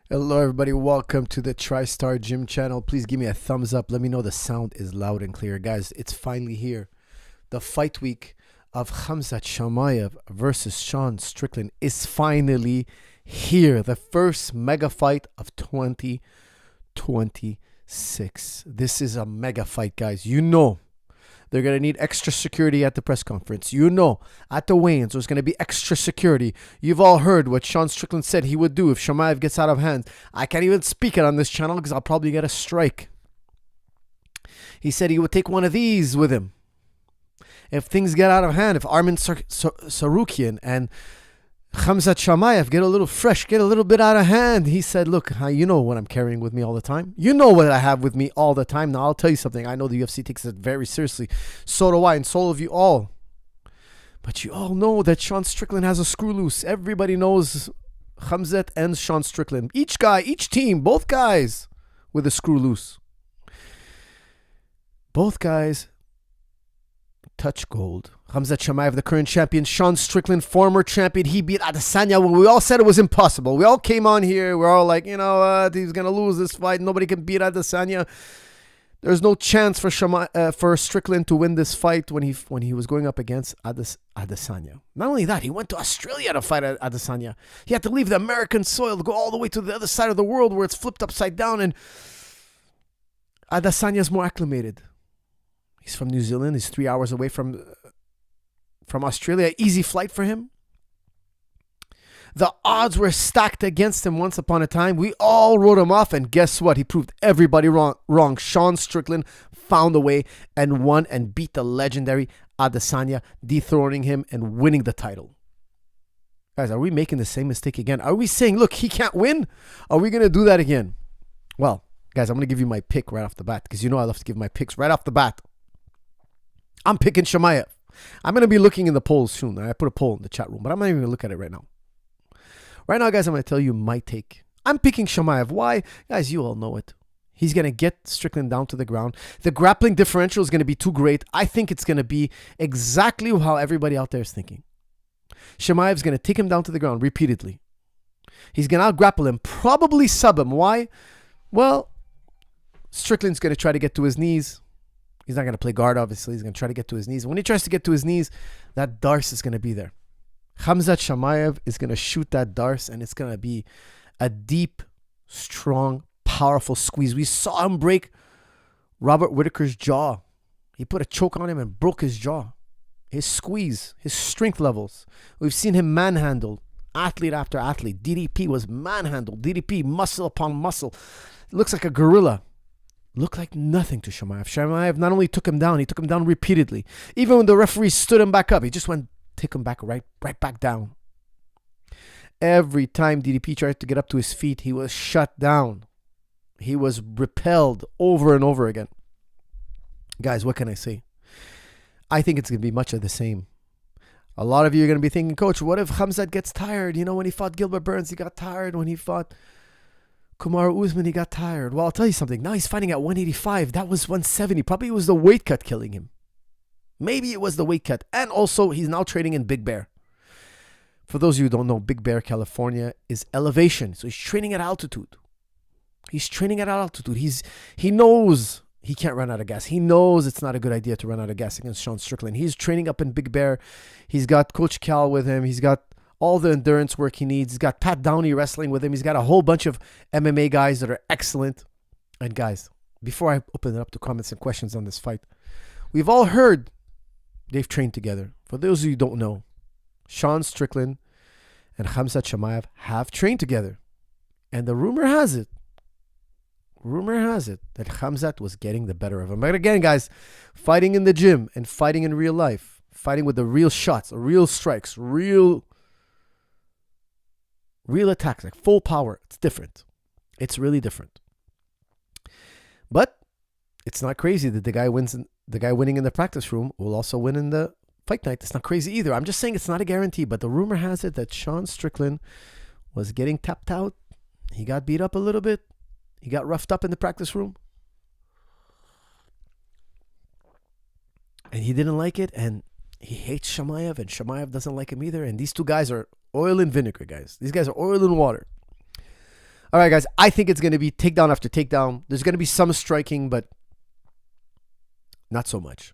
Hello everybody, welcome to the TriStar Gym channel. Please give me a thumbs up. Let me know the sound is loud and clear. Guys, it's finally here. The fight week of Khamzat Chimaev versus Sean Strickland is finally here. The first mega fight of 2026. This is a mega fight, guys. You know they're going to need extra security at the press conference. You know, at the weigh-ins, there's going to be extra security. You've all heard what Sean Strickland said he would do if Chimaev gets out of hand. I can't even speak it on this channel because I'll probably get a strike. He said he would take one of these with him. If things get out of hand, if Armin Sarukian and Khamzat Chimaev get a little fresh, get a little bit out of hand. He said, look, you know what I'm carrying with me all the time. You know what I have with me all the time. Now, I'll tell you something. I know the UFC takes it very seriously. So do I, and so of you all. But you all know that Sean Strickland has a screw loose. Everybody knows Khamzat and Sean Strickland. Each guy, each team, both guys with a screw loose. Both guys touch gold. Khamzat Chimaev, the current champion. Sean Strickland, former champion. He beat Adesanya when we all said it was impossible. We all came on here. We're all like, you know what? He's going to lose this fight. Nobody can beat Adesanya. There's no chance for Strickland to win this fight when he was going up against Adesanya. Not only that, he went to Australia to fight Adesanya. He had to leave the American soil to go all the way to the other side of the world where it's flipped upside down, and Adesanya's more acclimated. He's from New Zealand. He's 3 hours away from Australia. Easy flight for him. The odds were stacked against him once upon a time. We all wrote him off, and guess what? He proved everybody wrong. Sean Strickland found a way and won and beat the legendary Adesanya, dethroning him and winning the title. Guys, are we making the same mistake again? Are we saying, look, he can't win? Are we going to do that again? Well, guys, I'm going to give you my pick right off the bat because you know I love to give my picks right off the bat. I'm picking Chimaev. I'm going to be looking in the polls soon. I put a poll in the chat room, but I'm not even going to look at it right now. Right now, guys, I'm going to tell you my take. I'm picking Chimaev. Why? Guys, you all know it. He's going to get Strickland down to the ground. The grappling differential is going to be too great. I think it's going to be exactly how everybody out there is thinking. Chimaev's going to take him down to the ground repeatedly. He's going to out-grapple him, probably sub him. Why? Well, Strickland's going to try to get to his knees. He's not going to play guard, obviously. He's going to try to get to his knees. When he tries to get to his knees, that darce is going to be there. Khamzat Chimaev is going to shoot that darce, and it's going to be a deep, strong, powerful squeeze. We saw him break Robert Whittaker's jaw. He put a choke on him and broke his jaw. His squeeze, his strength levels. We've seen him manhandled, athlete after athlete. DDP was manhandled. DDP, muscle upon muscle. Looks like a gorilla. Looked like nothing to Chimaev. Chimaev not only took him down, he took him down repeatedly. Even when the referee stood him back up, he just went, take him back right back down. Every time DDP tried to get up to his feet, he was shut down. He was repelled over and over again. Guys, what can I say? I think it's going to be much of the same. A lot of you are going to be thinking, Coach, what if Khamzat gets tired? You know, when he fought Gilbert Burns, he got tired. When he fought Kamaru Usman, he got tired. Well, I'll tell you something. Now he's fighting at 185. That was 170. Probably it was the weight cut killing him. Maybe it was the weight cut. And also, he's now training in Big Bear. For those of you who don't know, Big Bear, California is elevation. So he's training at altitude. He knows he can't run out of gas. He knows it's not a good idea to run out of gas against Sean Strickland. He's training up in Big Bear. He's got Coach Cal with him. He's got all the endurance work he needs. He's got Pat Downey wrestling with him. He's got a whole bunch of MMA guys that are excellent. And guys, before I open it up to comments and questions on this fight, we've all heard they've trained together. For those of you who don't know, Sean Strickland and Khamzat Chimaev have trained together. And the rumor has it that Khamzat was getting the better of him. But again, guys, fighting in the gym and fighting in real life, fighting with the real shots, real strikes, real attacks, like full power. It's different. It's really different. But it's not crazy that the guy winning in the practice room will also win in the fight night. It's not crazy either. I'm just saying it's not a guarantee, but the rumor has it that Sean Strickland was getting tapped out. He got beat up a little bit. He got roughed up in the practice room. And he didn't like it, and he hates Chimaev, and Chimaev doesn't like him either. And these two guys are oil and vinegar, guys. These guys are oil and water. All right, guys. I think it's going to be takedown after takedown. There's going to be some striking, but not so much.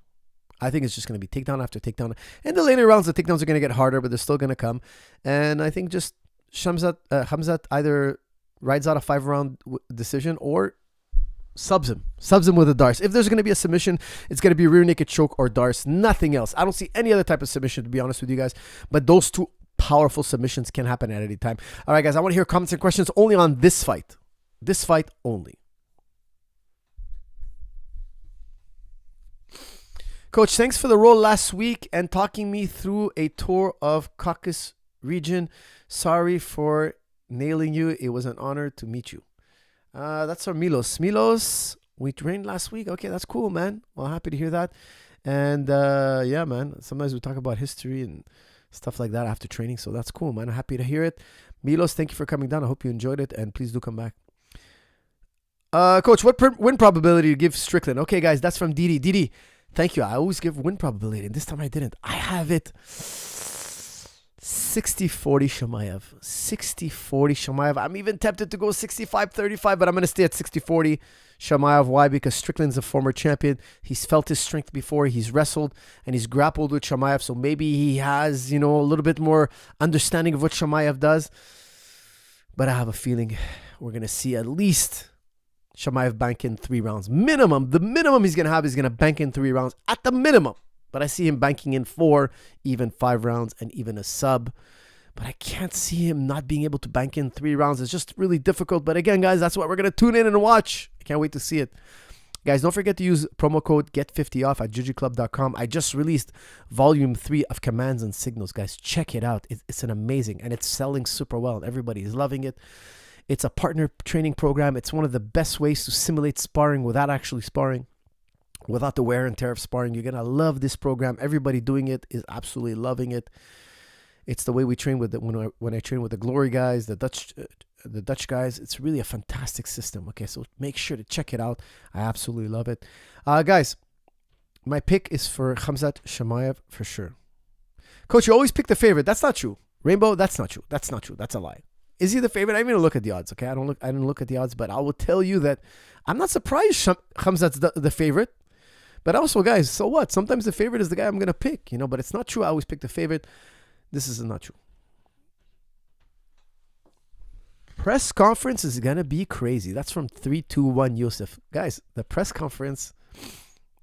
I think it's just going to be takedown after takedown. In the later rounds, the takedowns are going to get harder, but they're still going to come. And I think just Khamzat either rides out a 5-round decision or subs him with a Darce. If there's going to be a submission, it's going to be rear naked choke or Darce. Nothing else. I don't see any other type of submission, to be honest with you guys. But those two powerful submissions can happen at any time. All right, guys. I want to hear comments and questions only on this fight. This fight only. Coach, thanks for the role last week and talking me through a tour of Caucasus region. Sorry for nailing you. It was an honor to meet you. That's our Milos. Milos, we trained last week. Okay, that's cool, man. Well, happy to hear that. And yeah, man, sometimes we talk about history and stuff like that after training. So that's cool, man. I'm happy to hear it. Milos, thank you for coming down. I hope you enjoyed it. And please do come back. Coach, what win probability do you give Strickland? Okay, guys, that's from Didi. Didi, thank you. I always give win probability, and this time I didn't. I have it 60-40 Chimaev. 60-40 Chimaev. I'm even tempted to go 65-35, but I'm going to stay at 60-40 Chimaev. Why? Because Strickland's a former champion. He's felt his strength before. He's wrestled and he's grappled with Chimaev, so maybe he has, a little bit more understanding of what Chimaev does. But I have a feeling we're going to see at least Chimaev bank in 3 rounds. Minimum. The minimum he's going to have is going to bank in 3 rounds at the minimum. But I see him banking in 4, even 5 rounds, and even a sub. But I can't see him not being able to bank in 3 rounds. It's just really difficult. But again, guys, that's what we're going to tune in and watch. I can't wait to see it. Guys, don't forget to use promo code GET50OFF at jujiclub.com. I just released volume 3 of Commands and Signals. Guys, check it out. It's an amazing, and it's selling super well. Everybody is loving it. It's a partner training program. It's one of the best ways to simulate sparring without actually sparring, without the wear and tear of sparring. You're going to love this program. Everybody doing it is absolutely loving it. It's the way we train with it when I train with the Glory guys, the Dutch guys. It's really a fantastic system. Okay, so make sure to check it out. I absolutely love it. Guys, my pick is for Khamzat Chimaev for sure. Coach, you always pick the favorite. That's not true. Rainbow, that's not true. That's not true. That's a lie. Is he the favorite? I didn't even look at the odds, okay? I didn't look at the odds, but I will tell you that I'm not surprised Khamzat's the favorite. But also, guys, so what? Sometimes the favorite is the guy I'm going to pick, but it's not true. I always pick the favorite. This is not true. Press conference is going to be crazy. That's from 321 Yosef. Guys, the press conference,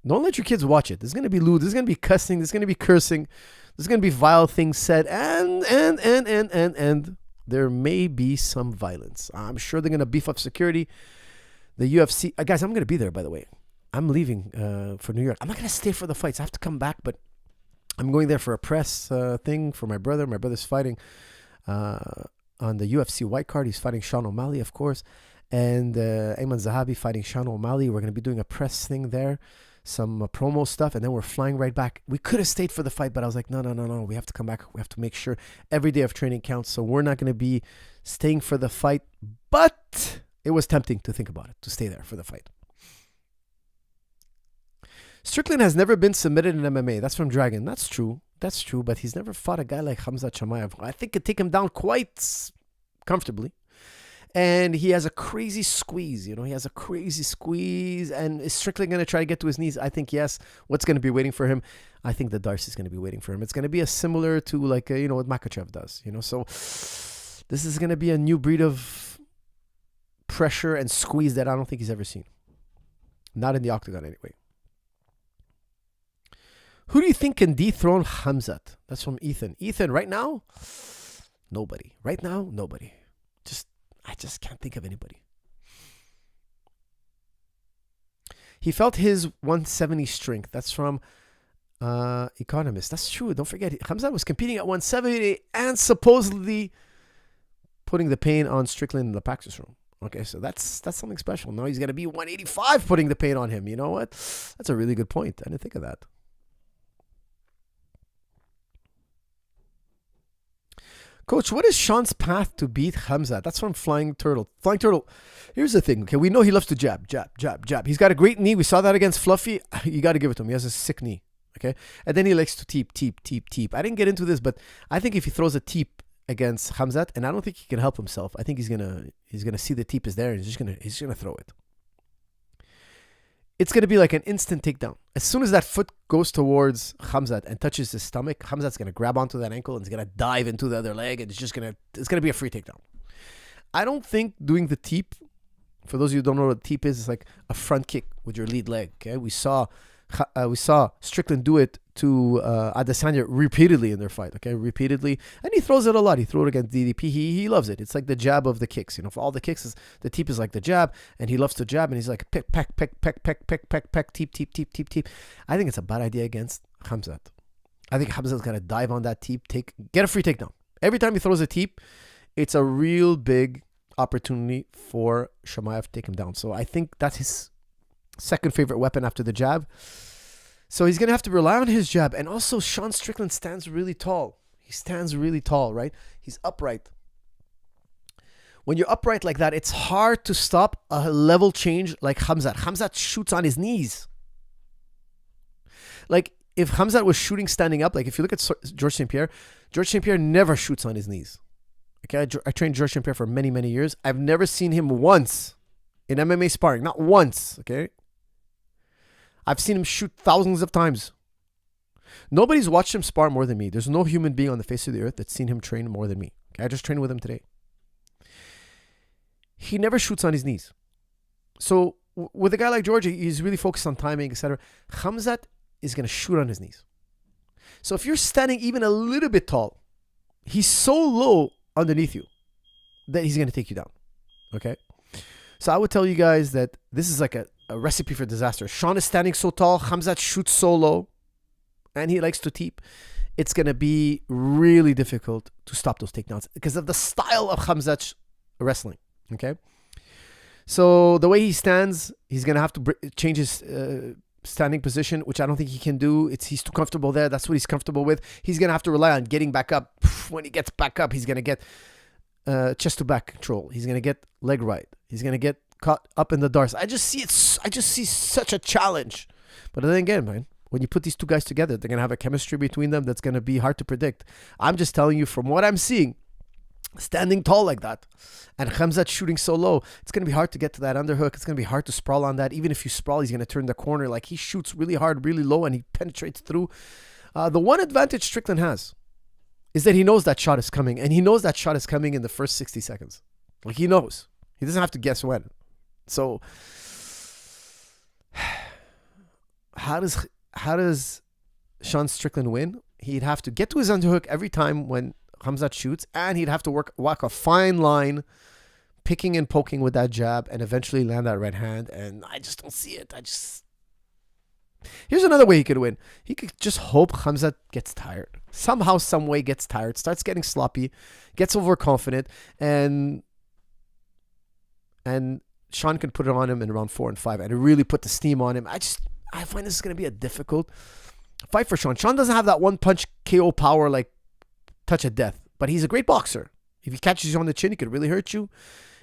don't let your kids watch it. There's going to be lewd. There's going to be cussing. There's going to be cursing. There's going to be vile things said. And there may be some violence. I'm sure they're going to beef up security. The UFC. Guys, I'm going to be there, by the way. I'm leaving for New York. I'm not going to stay for the fights. I have to come back, but I'm going there for a press thing for my brother. My brother's fighting on the UFC white card. He's fighting Sean O'Malley, of course. And Ayman Zahabi fighting Sean O'Malley. We're going to be doing a press thing there, some promo stuff, and then we're flying right back. We could have stayed for the fight, but I was like, no. We have to come back. We have to make sure every day of training counts. So we're not going to be staying for the fight, but it was tempting to think about it, to stay there for the fight. Strickland has never been submitted in MMA. That's from Dragon. That's true, but he's never fought a guy like Khamzat Chimaev. I think could take him down quite comfortably. And he has a crazy squeeze, he has a crazy squeeze. And is Strickland going to try to get to his knees? I think yes. What's going to be waiting for him? I think the Darce is going to be waiting for him. It's going to be a similar to what Makhachev does, So this is going to be a new breed of pressure and squeeze that I don't think he's ever seen. Not in the octagon anyway. Who do you think can dethrone Khamzat? That's from Ethan. Ethan, right now, nobody. Right now, nobody. I just can't think of anybody. He felt his 170 strength. That's from Economist. That's true. Don't forget, Khamzat was competing at 170 and supposedly putting the pain on Strickland in the practice room. Okay, so that's something special. Now he's going to be 185 putting the pain on him. You know what? That's a really good point. I didn't think of that. Coach, what is Sean's path to beat Khamzat? That's from Flying Turtle. Flying Turtle, here's the thing. Okay, we know he loves to jab. He's got a great knee. We saw that against Fluffy. You got to give it to him. He has a sick knee. Okay, and then he likes to teep. I didn't get into this, but I think if he throws a teep against Khamzat, and I don't think he can help himself. I think he's gonna see the teep is there, and he's gonna throw it. It's gonna be like an instant takedown. As soon as that foot goes towards Khamzat and touches his stomach, Khamzat's gonna grab onto that ankle and he's gonna dive into the other leg, and it's gonna be a free takedown. I don't think doing the teep, for those of you who don't know what teep is, it's like a front kick with your lead leg. Okay, we saw Strickland do it to Adesanya repeatedly in their fight. Okay, repeatedly, and he throws it a lot. He threw it against DDP. He loves it. It's like the jab of the kicks. You know, for all the kicks, the teep is like the jab, and he loves to jab, and he's like peck, peck, peck, peck, peck, peck, peck, peck, teep, teep, teep, teep, teep. I think it's a bad idea against Khamzat. I think Khamzat's gonna dive on that teep, get a free takedown. Every time he throws a teep, it's a real big opportunity for Chimaev to take him down. So I think that's his second favorite weapon after the jab. So he's going to have to rely on his jab. And also, Sean Strickland stands really tall. He stands really tall, right? He's upright. When you're upright like that, it's hard to stop a level change like Khamzat. Khamzat shoots on his knees. Like, if Khamzat was shooting standing up, like if you look at George St. Pierre never shoots on his knees. Okay, I trained George St. Pierre for many, many years. I've never seen him once in MMA sparring. Not once, okay? I've seen him shoot thousands of times. Nobody's watched him spar more than me. There's no human being on the face of the earth that's seen him train more than me. Okay, I just trained with him today. He never shoots on his knees. So with a guy like George, he's really focused on timing, etc. Khamzat is going to shoot on his knees. So if you're standing even a little bit tall, he's so low underneath you that he's going to take you down. Okay? So I would tell you guys that this is like a recipe for disaster. Sean is standing so tall, Khamzat shoots so low, and he likes to teep. It's going to be really difficult to stop those takedowns because of the style of Khamzat's wrestling. Okay? So the way he stands, he's going to have to change his standing position, which I don't think he can do. He's too comfortable there. That's what he's comfortable with. He's going to have to rely on getting back up. When he gets back up, he's going to get chest to back control. He's going to get leg right. He's going to get caught up in the darts. I just see such a challenge. But then again, man, when you put these two guys together, they're going to have a chemistry between them that's going to be hard to predict. I'm just telling you from what I'm seeing, standing tall like that, and Khamzat shooting so low, it's going to be hard to get to that underhook. It's going to be hard to sprawl on that. Even if you sprawl, he's going to turn the corner. Like, he shoots really hard, really low, and he penetrates through. The one advantage Strickland has is that he knows that shot is coming, and he knows that shot is coming in the first 60 seconds. Like, he knows. He doesn't have to guess when. So, how does Sean Strickland win? He'd have to get to his underhook every time when Khamzat shoots, and he'd have to walk a fine line, picking and poking with that jab, and eventually land that right hand. And I just don't see it. Here's another way he could win. He could just hope Khamzat gets tired. Somehow, some way gets tired, starts getting sloppy, gets overconfident, and Sean can put it on him in round 4 and 5 and really put the steam on him. I find this is going to be a difficult fight for Sean. Sean doesn't have that one punch KO power like touch of death, but he's a great boxer. If he catches you on the chin, he could really hurt you.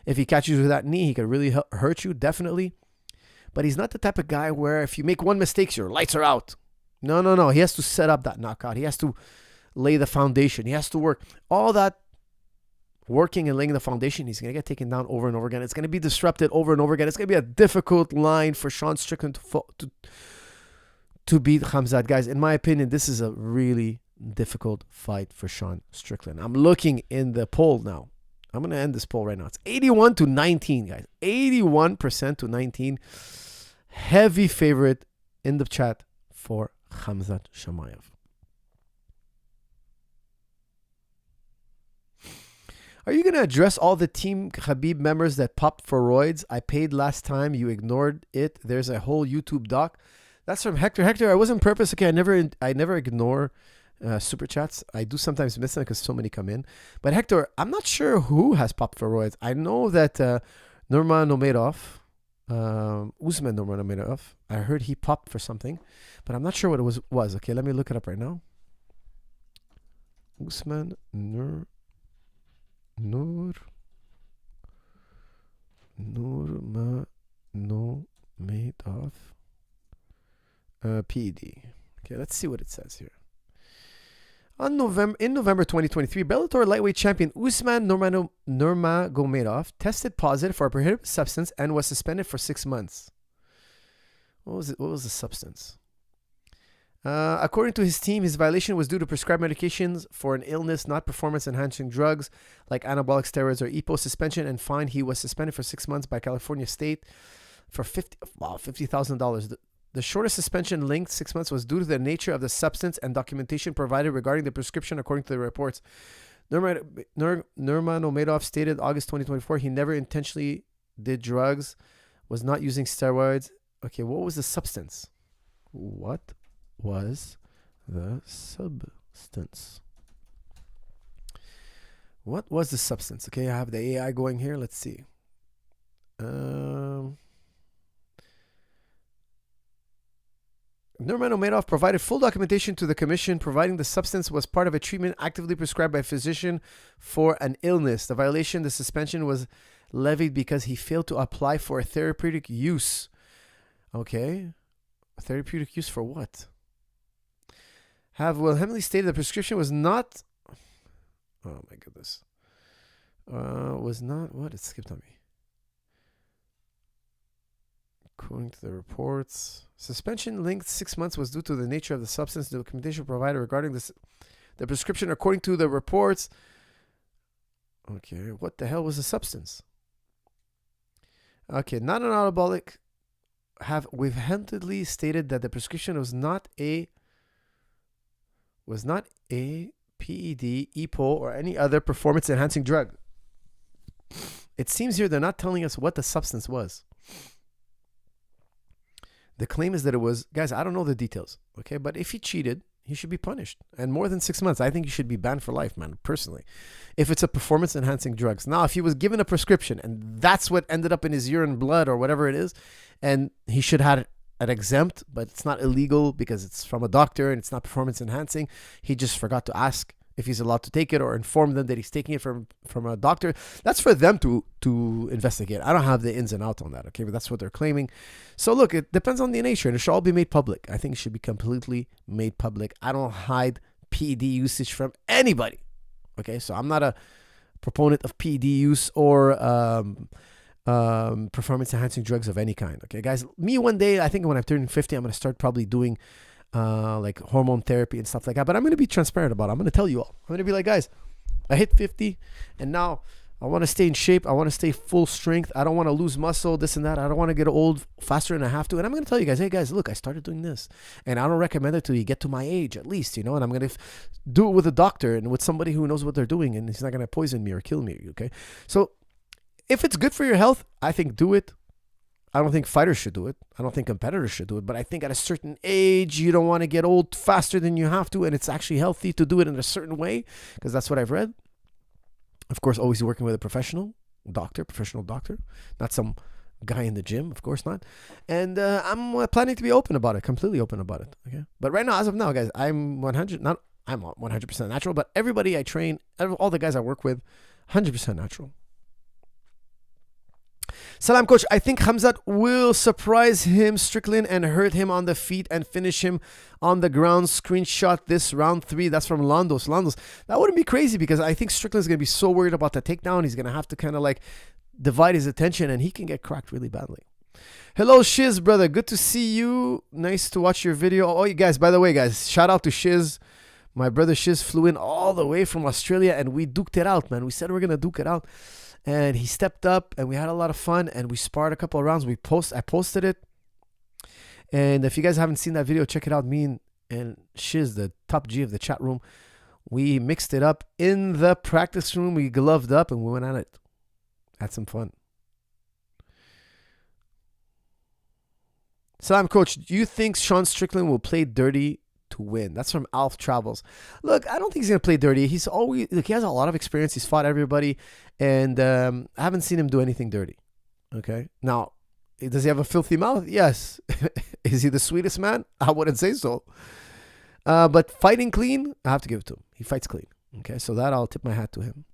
If he catches you with that knee, he could really hurt you, definitely. But he's not the type of guy where if you make one mistake, your lights are out. No. He has to set up that knockout. He has to lay the foundation. He has to work. All that working and laying the foundation, he's going to get taken down over and over again. It's going to be disrupted over and over again. It's going to be a difficult line for Sean Strickland to beat Khamzat. Guys, in my opinion, this is a really difficult fight for Sean Strickland. I'm looking in the poll now. I'm going to end this poll right now. It's 81-19, guys. 81% to 19. Heavy favorite in the chat for Khamzat Chimaev. Are you going to address all the Team Khabib members that popped for roids? I paid last time. You ignored it. There's a whole YouTube doc. That's from Hector. Hector, I wasn't purpose. Okay, I never ignore super chats. I do sometimes miss them because so many come in. But Hector, I'm not sure who has popped for roids. I know that Nurmagomedov, Usman Nurmagomedov, I heard he popped for something, but I'm not sure what it was. Okay, let me look it up right now. Usman Nurmagomedov, PED. Okay, let's see what it says here. In November 2023, Bellator lightweight champion Usman Nurmagomedov tested positive for a prohibited substance and was suspended for 6 months. What was it? What was the substance? According to his team, his violation was due to prescribed medications for an illness, not performance-enhancing drugs like anabolic steroids or EPO. Suspension and fine. He was suspended for 6 months by California State for $50,000. The shortest suspension linked 6 months was due to the nature of the substance and documentation provided regarding the prescription, according to the reports. Nurmagomedov stated August 2024 he never intentionally did drugs, was not using steroids. Okay, what was the substance? What was the substance? What was the substance? Okay, I have the AI going here. Let's see. Nurmagomedov provided full documentation to the commission, providing the substance was part of a treatment actively prescribed by a physician for an illness. The violation, the suspension, was levied because he failed to apply for a therapeutic use. Okay. A therapeutic use for what? Have vehemently stated the prescription was not... Oh my goodness. Was not... What? It skipped on me. According to the reports, suspension linked 6 months was due to the nature of the substance. The documentation provided regarding the prescription, according to the reports. Okay, what the hell was the substance? Okay, not an anabolic. Have vehemently stated that the prescription was not a PED, EPO, or any other performance-enhancing drug. It seems here they're not telling us what the substance was. The claim is that it was, guys, I don't know the details, okay? But if he cheated, he should be punished. And more than 6 months, I think he should be banned for life, man, personally. If it's a performance-enhancing drugs. Now, if he was given a prescription and that's what ended up in his urine, blood, or whatever it is, and he should have an exempt, but it's not illegal because it's from a doctor and it's not performance-enhancing, he just forgot to ask if he's allowed to take it or inform them that he's taking it from a doctor. That's for them to investigate. I don't have the ins and outs on that, okay? But that's what they're claiming. So look, it depends on the nature, and it should all be made public. I think it should be completely made public. I don't hide PED usage from anybody, okay? So I'm not a proponent of PED use or performance-enhancing drugs of any kind, okay? Guys, me one day, I think when I'm turning 50, I'm going to start probably doing like hormone therapy and stuff like that. But I'm going to be transparent about it. I'm going to tell you all. I'm going to be like, guys, I hit 50 and now I want to stay in shape. I want to stay full strength. I don't want to lose muscle, this and that. I don't want to get old faster than I have to. And I'm going to tell you guys, hey guys, look, I started doing this and I don't recommend it till you get to my age at least, and I'm going to do it with a doctor and with somebody who knows what they're doing and he's not going to poison me or kill me, okay? So if it's good for your health, I think do it. I don't think fighters should do it. I don't think competitors should do it. But I think at a certain age, you don't want to get old faster than you have to. And it's actually healthy to do it in a certain way because that's what I've read. Of course, always working with a professional doctor, not some guy in the gym. Of course not. And I'm planning to be open about it, completely open about it. Okay. But right now, as of now, guys, I'm 100% natural, but everybody I train, all the guys I work with, 100% natural. Salam, coach. I think Khamzat will surprise him, Strickland, and hurt him on the feet and finish him on the ground. Screenshot this round 3. That's from Landos. That wouldn't be crazy because I think Strickland's going to be so worried about the takedown. He's going to have to kind of like divide his attention and he can get cracked really badly. Hello, Shiz, brother. Good to see you. Nice to watch your video. Oh, you guys, by the way, guys, shout out to Shiz. My brother Shiz flew in all the way from Australia and we duked it out, man. We said we're going to duke it out. And he stepped up and we had a lot of fun and we sparred a couple of rounds. I posted it. And if you guys haven't seen that video, check it out. Me and Shiz, the top G of the chat room, we mixed it up in the practice room. We gloved up and we went at it. Had some fun. Salam, coach. Do you think Sean Strickland will play dirty to win? That's from Alf Travels. Look, I don't think he's gonna play dirty. He has a lot of experience. He's fought everybody, and I haven't seen him do anything dirty. Okay, now does he have a filthy mouth? Yes. Is he the sweetest man? I wouldn't say so. But fighting clean, I have to give it to him. He fights clean. Okay, so that I'll tip my hat to him.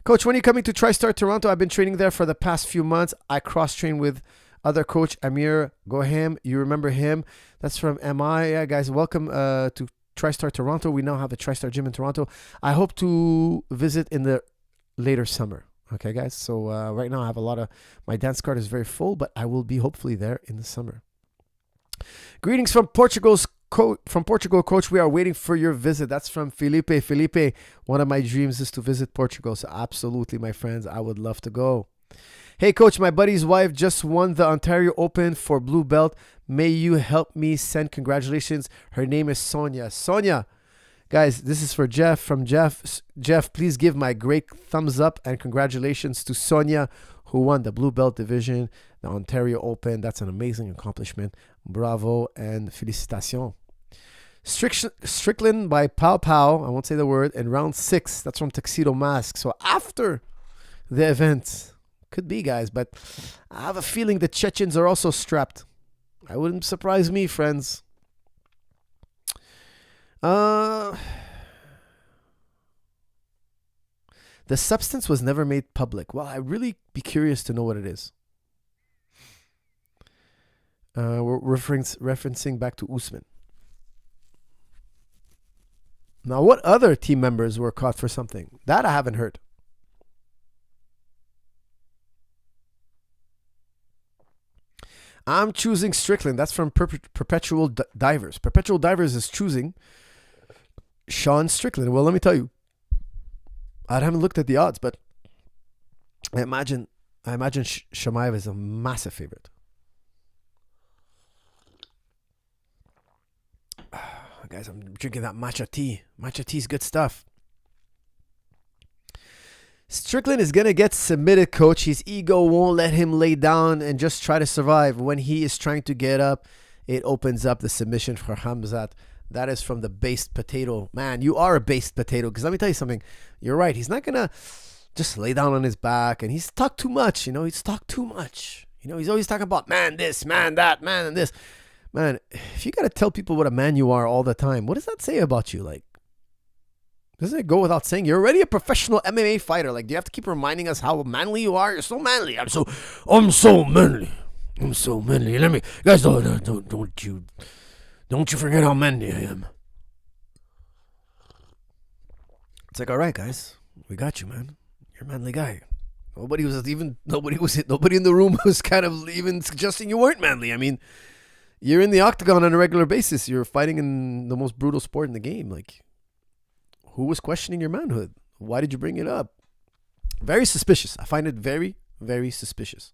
Coach, when are you coming to TriStar Toronto? I've been training there for the past few months. I cross-train with other coach Amir Goham. You remember him? That's from MI. Yeah, guys, welcome to TriStar Toronto. We now have a TriStar gym in Toronto. I hope to visit in the later summer. Okay, guys. So right now I have my dance card is very full, but I will be hopefully there in the summer. Greetings from Portugal, Coach. We are waiting for your visit. That's from Felipe. Felipe, one of my dreams is to visit Portugal. So absolutely, my friends, I would love to go. Hey, Coach, my buddy's wife just won the Ontario Open for blue belt. May you help me send congratulations. Her name is Sonia. Sonia, guys, this is for Jeff. From Jeff. Jeff, please give my great thumbs up and congratulations to Sonia, who won the blue belt division, the Ontario Open. That's an amazing accomplishment. Bravo and félicitations. Strickland by Pow Pow, I won't say the word, in round 6. That's from Tuxedo Mask. So after the event, could be, guys, but I have a feeling the Chechens are also strapped. I wouldn't surprise me, friends. The substance was never made public. Well, I'd really be curious to know what it is. We're referencing back to Usman. Now, what other team members were caught for something? That I haven't heard. I'm choosing Strickland. That's from Perpetual Divers. Perpetual Divers is choosing Sean Strickland. Well, let me tell you, I haven't looked at the odds, but I imagine Chimaev is a massive favorite. Guys, I'm drinking that matcha tea. Matcha tea is good stuff. Strickland is going to get submitted, Coach. His ego won't let him lay down and just try to survive. When he is trying to get up, it opens up the submission for Khamzat. That is from the baked potato. Man, you are a baked potato. Because let me tell you something. You're right. He's not going to just lay down on his back. And he's talked too much. He's talked too much. He's always talking about man this, man that, man and this. Man, if you got to tell people what a man you are all the time, what does that say about you? Like, doesn't it go without saying? You're already a professional MMA fighter. Like, do you have to keep reminding us how manly you are? You're so manly. I'm so manly. I'm so manly. Let me, guys, don't you forget how manly I am. It's like, all right, guys, we got you, man. You're a manly guy. Nobody in the room was kind of even suggesting you weren't manly. I mean, you're in the octagon on a regular basis. You're fighting in the most brutal sport in the game. Like, who was questioning your manhood? Why did you bring it up? Very suspicious. I find it very, very suspicious.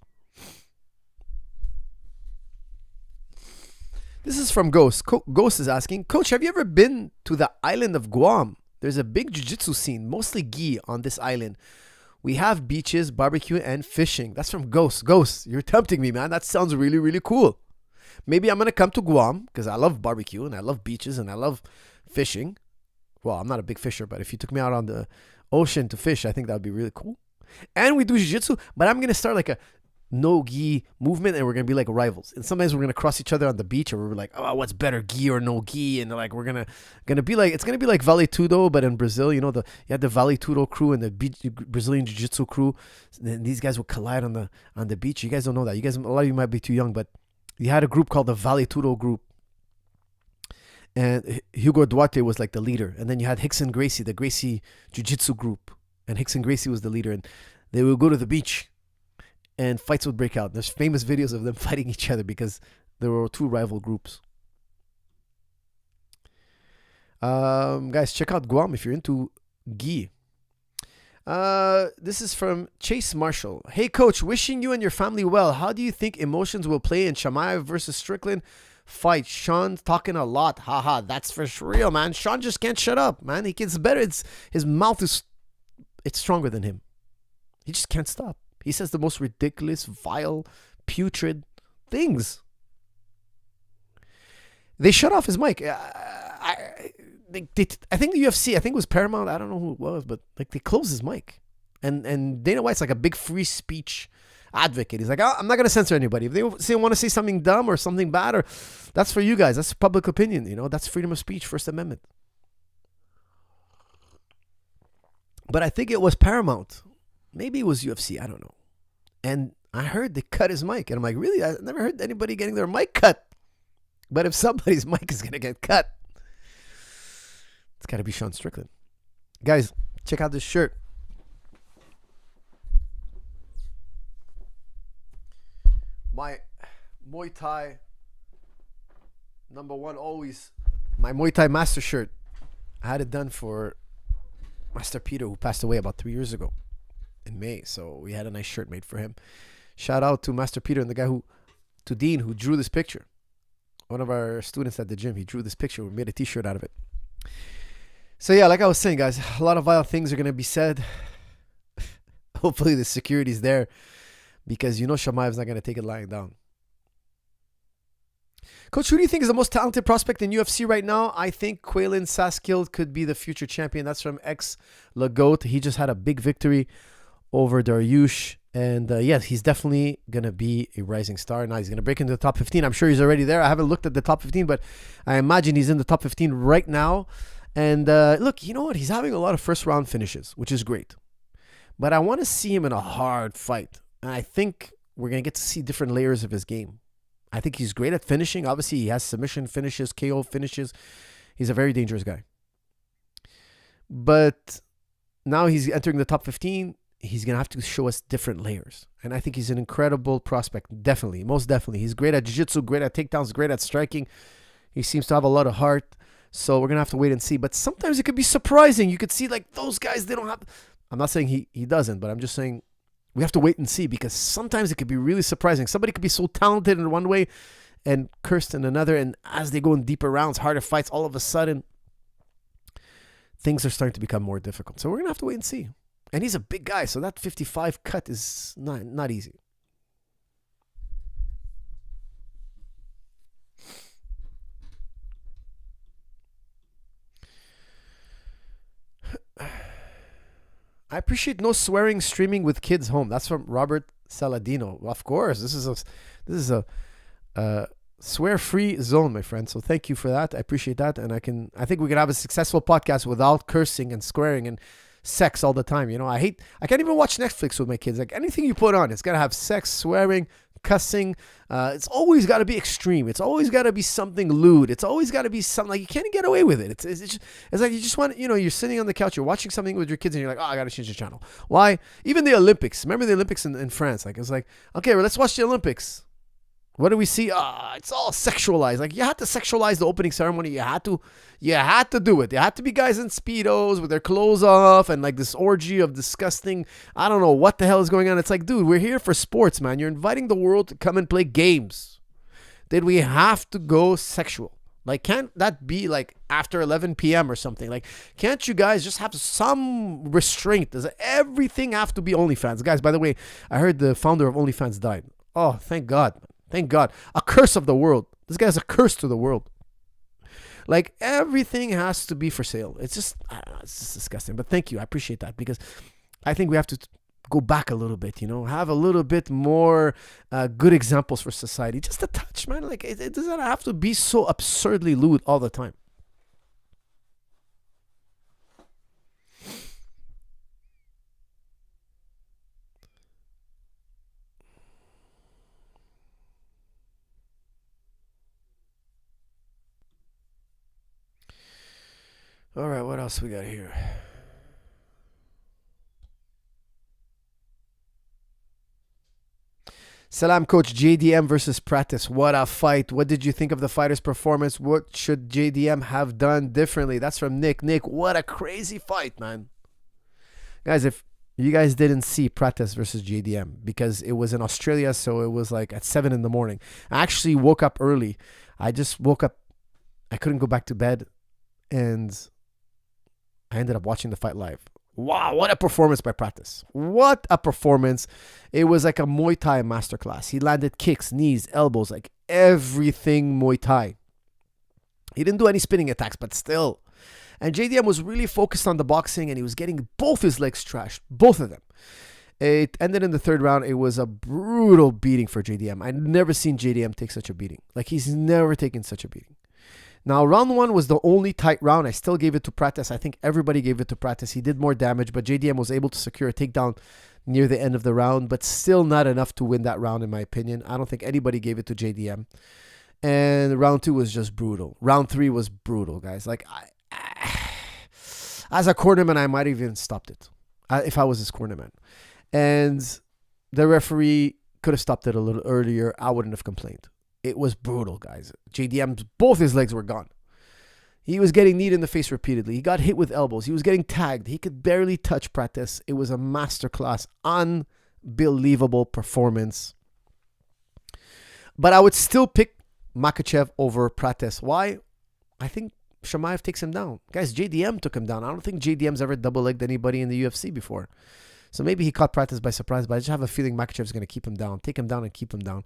This is from Ghost. Ghost is asking, Coach, have you ever been to the island of Guam? There's a big jiu-jitsu scene, mostly gi on this island. We have beaches, barbecue, and fishing. That's from Ghost. Ghost, you're tempting me, man. That sounds really, really cool. Maybe I'm going to come to Guam because I love barbecue and I love beaches and I love fishing. Well, I'm not a big fisher, but if you took me out on the ocean to fish, I think that would be really cool. And we do jiu-jitsu, but I'm going to start like a no-gi movement and we're going to be like rivals. And sometimes we're going to cross each other on the beach or we're like, oh, what's better, gi or no gi? And like, we're going to be like, it's going to be like Vale Tudo, but in Brazil, you had the Vale Tudo crew and the Brazilian jiu-jitsu crew. And these guys would collide on the beach. You guys don't know that. A lot of you might be too young, but you had a group called the Vale Tudo group. And Hugo Duarte was like the leader. And then you had Hickson Gracie, the Gracie Jiu-Jitsu group. And Hickson Gracie was the leader. And they would go to the beach and fights would break out. There's famous videos of them fighting each other because there were two rival groups. Guys, check out Guam if you're into gi. This is from Chase Marshall. Hey, Coach, wishing you and your family well. How do you think emotions will play in Chimaev versus Strickland fight? Sean's talking a lot. Haha, that's for real, man. Sean just can't shut up, man. He gets better. His mouth is stronger than him. He just can't stop. He says the most ridiculous, vile, putrid things. They shut off his mic. I think the UFC, I think it was Paramount. I don't know who it was, but like they closed his mic. And Dana White's like a big free speech advocate. He's like, I'm not going to censor anybody. If they want to say something dumb or something bad, or that's for you guys. That's public opinion. That's freedom of speech, First Amendment. But I think it was Paramount. Maybe it was UFC. I don't know. And I heard they cut his mic. And I'm like, really? I never heard anybody getting their mic cut. But if somebody's mic is going to get cut, It's got to be Sean Strickland. Guys, check out this shirt. My Muay Thai #1 always. My Muay Thai master shirt. I had it done for Master Peter, who passed away about 3 years ago in May. So we had a nice shirt made for him. Shout out to Master Peter and the guy to Dean, who drew this picture. One of our students at the gym, he drew this picture. We made a t-shirt out of it. So yeah, like I was saying, guys, a lot of vile things are going to be said. Hopefully the security's there, because you know Chimaev's not going to take it lying down. Coach, who do you think is the most talented prospect in UFC right now? I think Quaylen Saskill could be the future champion. That's from ex-Lagoat. He just had a big victory over Dariush. And yes, he's definitely going to be a rising star. Now he's going to break into the top 15. I'm sure he's already there. I haven't looked at the top 15, but I imagine he's in the top 15 right now. And look, you know what? He's having a lot of first-round finishes, which is great. But I want to see him in a hard fight. And I think we're going to get to see different layers of his game. I think he's great at finishing. Obviously, he has submission finishes, KO finishes. He's a very dangerous guy. But now he's entering the top 15. He's going to have to show us different layers. And I think he's an incredible prospect. Definitely. Most definitely. He's great at jiu-jitsu, great at takedowns, great at striking. He seems to have a lot of heart. So we're going to have to wait and see. But sometimes it could be surprising. You could see like those guys, they don't have... I'm not saying he doesn't, but I'm just saying we have to wait and see, because sometimes it could be really surprising. Somebody could be so talented in one way and cursed in another. And as they go in deeper rounds, harder fights, all of a sudden, things are starting to become more difficult. So we're going to have to wait and see. And he's a big guy, so that 55 cut is not easy. I appreciate no swearing streaming with kids home. That's from Robert Saladino. Of course, this is a swear-free zone, my friend. So thank you for that. I appreciate that, and I think we can have a successful podcast without cursing and swearing and sex all the time. You know, I can't even watch Netflix with my kids. Like anything you put on, it's gotta have sex, swearing, cussing. It's always got to be extreme. It's always got to be something lewd. It's always got to be something like you can't get away with it. It's like you just want, you know, you're sitting on the couch, you're watching something with your kids, and you're like, oh, I got to change the channel. Why? Even the Olympics. Remember the Olympics in France? Like, it's like, okay, well, let's watch the Olympics. What do we see? It's all sexualized. Like, you had to sexualize the opening ceremony. You had to do it. There had to be guys in Speedos with their clothes off and like this orgy of disgusting, I don't know what the hell is going on. It's like, dude, we're here for sports, man. You're inviting the world to come and play games. Did we have to go sexual? Like, can't that be like after 11 p.m. or something? Like, can't you guys just have some restraint? Does everything have to be OnlyFans? Guys, by the way, I heard the founder of OnlyFans died. Oh, thank God. Thank God. A curse of the world. This guy's a curse to the world. Like, everything has to be for sale. It's just disgusting. But thank you. I appreciate that, because I think we have to go back a little bit, you know, have a little bit more good examples for society. Just a touch, man. Like, it doesn't have to be so absurdly lewd all the time. All right, what else we got here? Salam, Coach. JDM versus Pratis. What a fight. What did you think of the fighter's performance? What should JDM have done differently? That's from Nick. Nick, what a crazy fight, man. Guys, if you guys didn't see Pratis versus JDM, because it was in Australia, so it was like at 7 in the morning. I actually woke up early. I just woke up. I couldn't go back to bed, and I ended up watching the fight live. Wow, what a performance by Pratis. What a performance. It was like a Muay Thai masterclass. He landed kicks, knees, elbows, like everything Muay Thai. He didn't do any spinning attacks, but still. And JDM was really focused on the boxing, and he was getting both his legs trashed, both of them. It ended in the third round. It was a brutal beating for JDM. I'd never seen JDM take such a beating. Like, he's never taken such a beating. Now, round 1 was the only tight round. I still gave it to Pratis. I think everybody gave it to Pratis. He did more damage, but JDM was able to secure a takedown near the end of the round, but still not enough to win that round, in my opinion. I don't think anybody gave it to JDM. And round 2 was just brutal. Round 3 was brutal, guys. Like, As a cornerman, I might have even stopped it if I was his cornerman. And the referee could have stopped it a little earlier. I wouldn't have complained. It was brutal, guys. JDM, both his legs were gone. He was getting kneed in the face repeatedly. He got hit with elbows. He was getting tagged. He could barely touch Prates. It was a masterclass. Unbelievable performance. But I would still pick Makhachev over Prates. Why? I think Chimaev takes him down. Guys, JDM took him down. I don't think JDM's ever double-legged anybody in the UFC before. So maybe he caught Prates by surprise, but I just have a feeling Makhachev's going to keep him down, take him down and keep him down.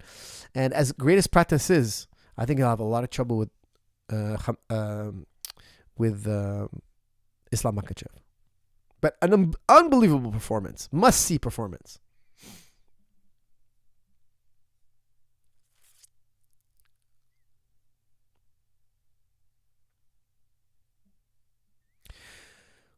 And as great as Prates is, I think he'll have a lot of trouble with Islam Makhachev. But an unbelievable performance. Must-see performance.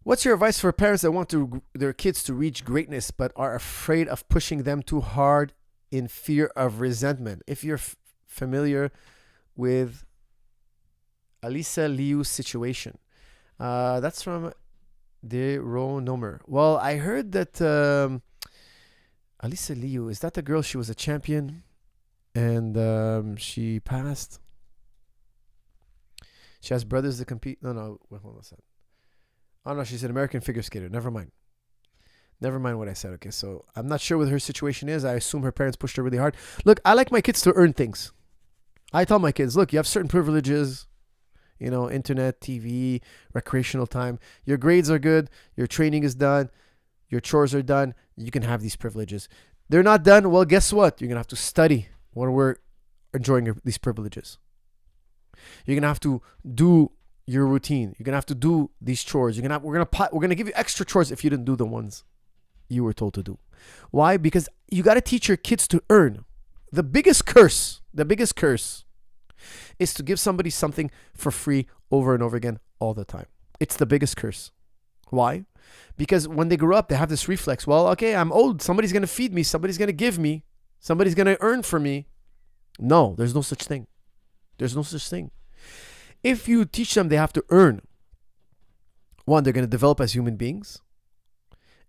What's your advice for parents that want their kids to reach greatness but are afraid of pushing them too hard in fear of resentment? If you're familiar with Alisa Liu's situation. That's from De Ronomer. Well, I heard that Alisa Liu, is that the girl? She was a champion and she passed. She has brothers that compete. No, wait, hold on a second. Oh, no, she's an American figure skater. Never mind what I said. Okay, so I'm not sure what her situation is. I assume her parents pushed her really hard. Look, I like my kids to earn things. I tell my kids, look, you have certain privileges, internet, TV, recreational time. Your grades are good. Your training is done. Your chores are done. You can have these privileges. They're not done. Well, guess what? You're going to have to study when we're enjoying these privileges. You're going to have to do your routine. You're gonna have to do these chores. We're gonna give you extra chores if you didn't do the ones you were told to do. Why? Because you got to teach your kids to earn. The biggest curse is to give somebody something for free over and over again all the time. It's the biggest curse. Why? Because when they grow up, they have this reflex. Well, okay, I'm old. Somebody's gonna feed me. Somebody's gonna give me. Somebody's gonna earn for me. No, there's no such thing. There's no such thing. If you teach them they have to earn, one, they're going to develop as human beings.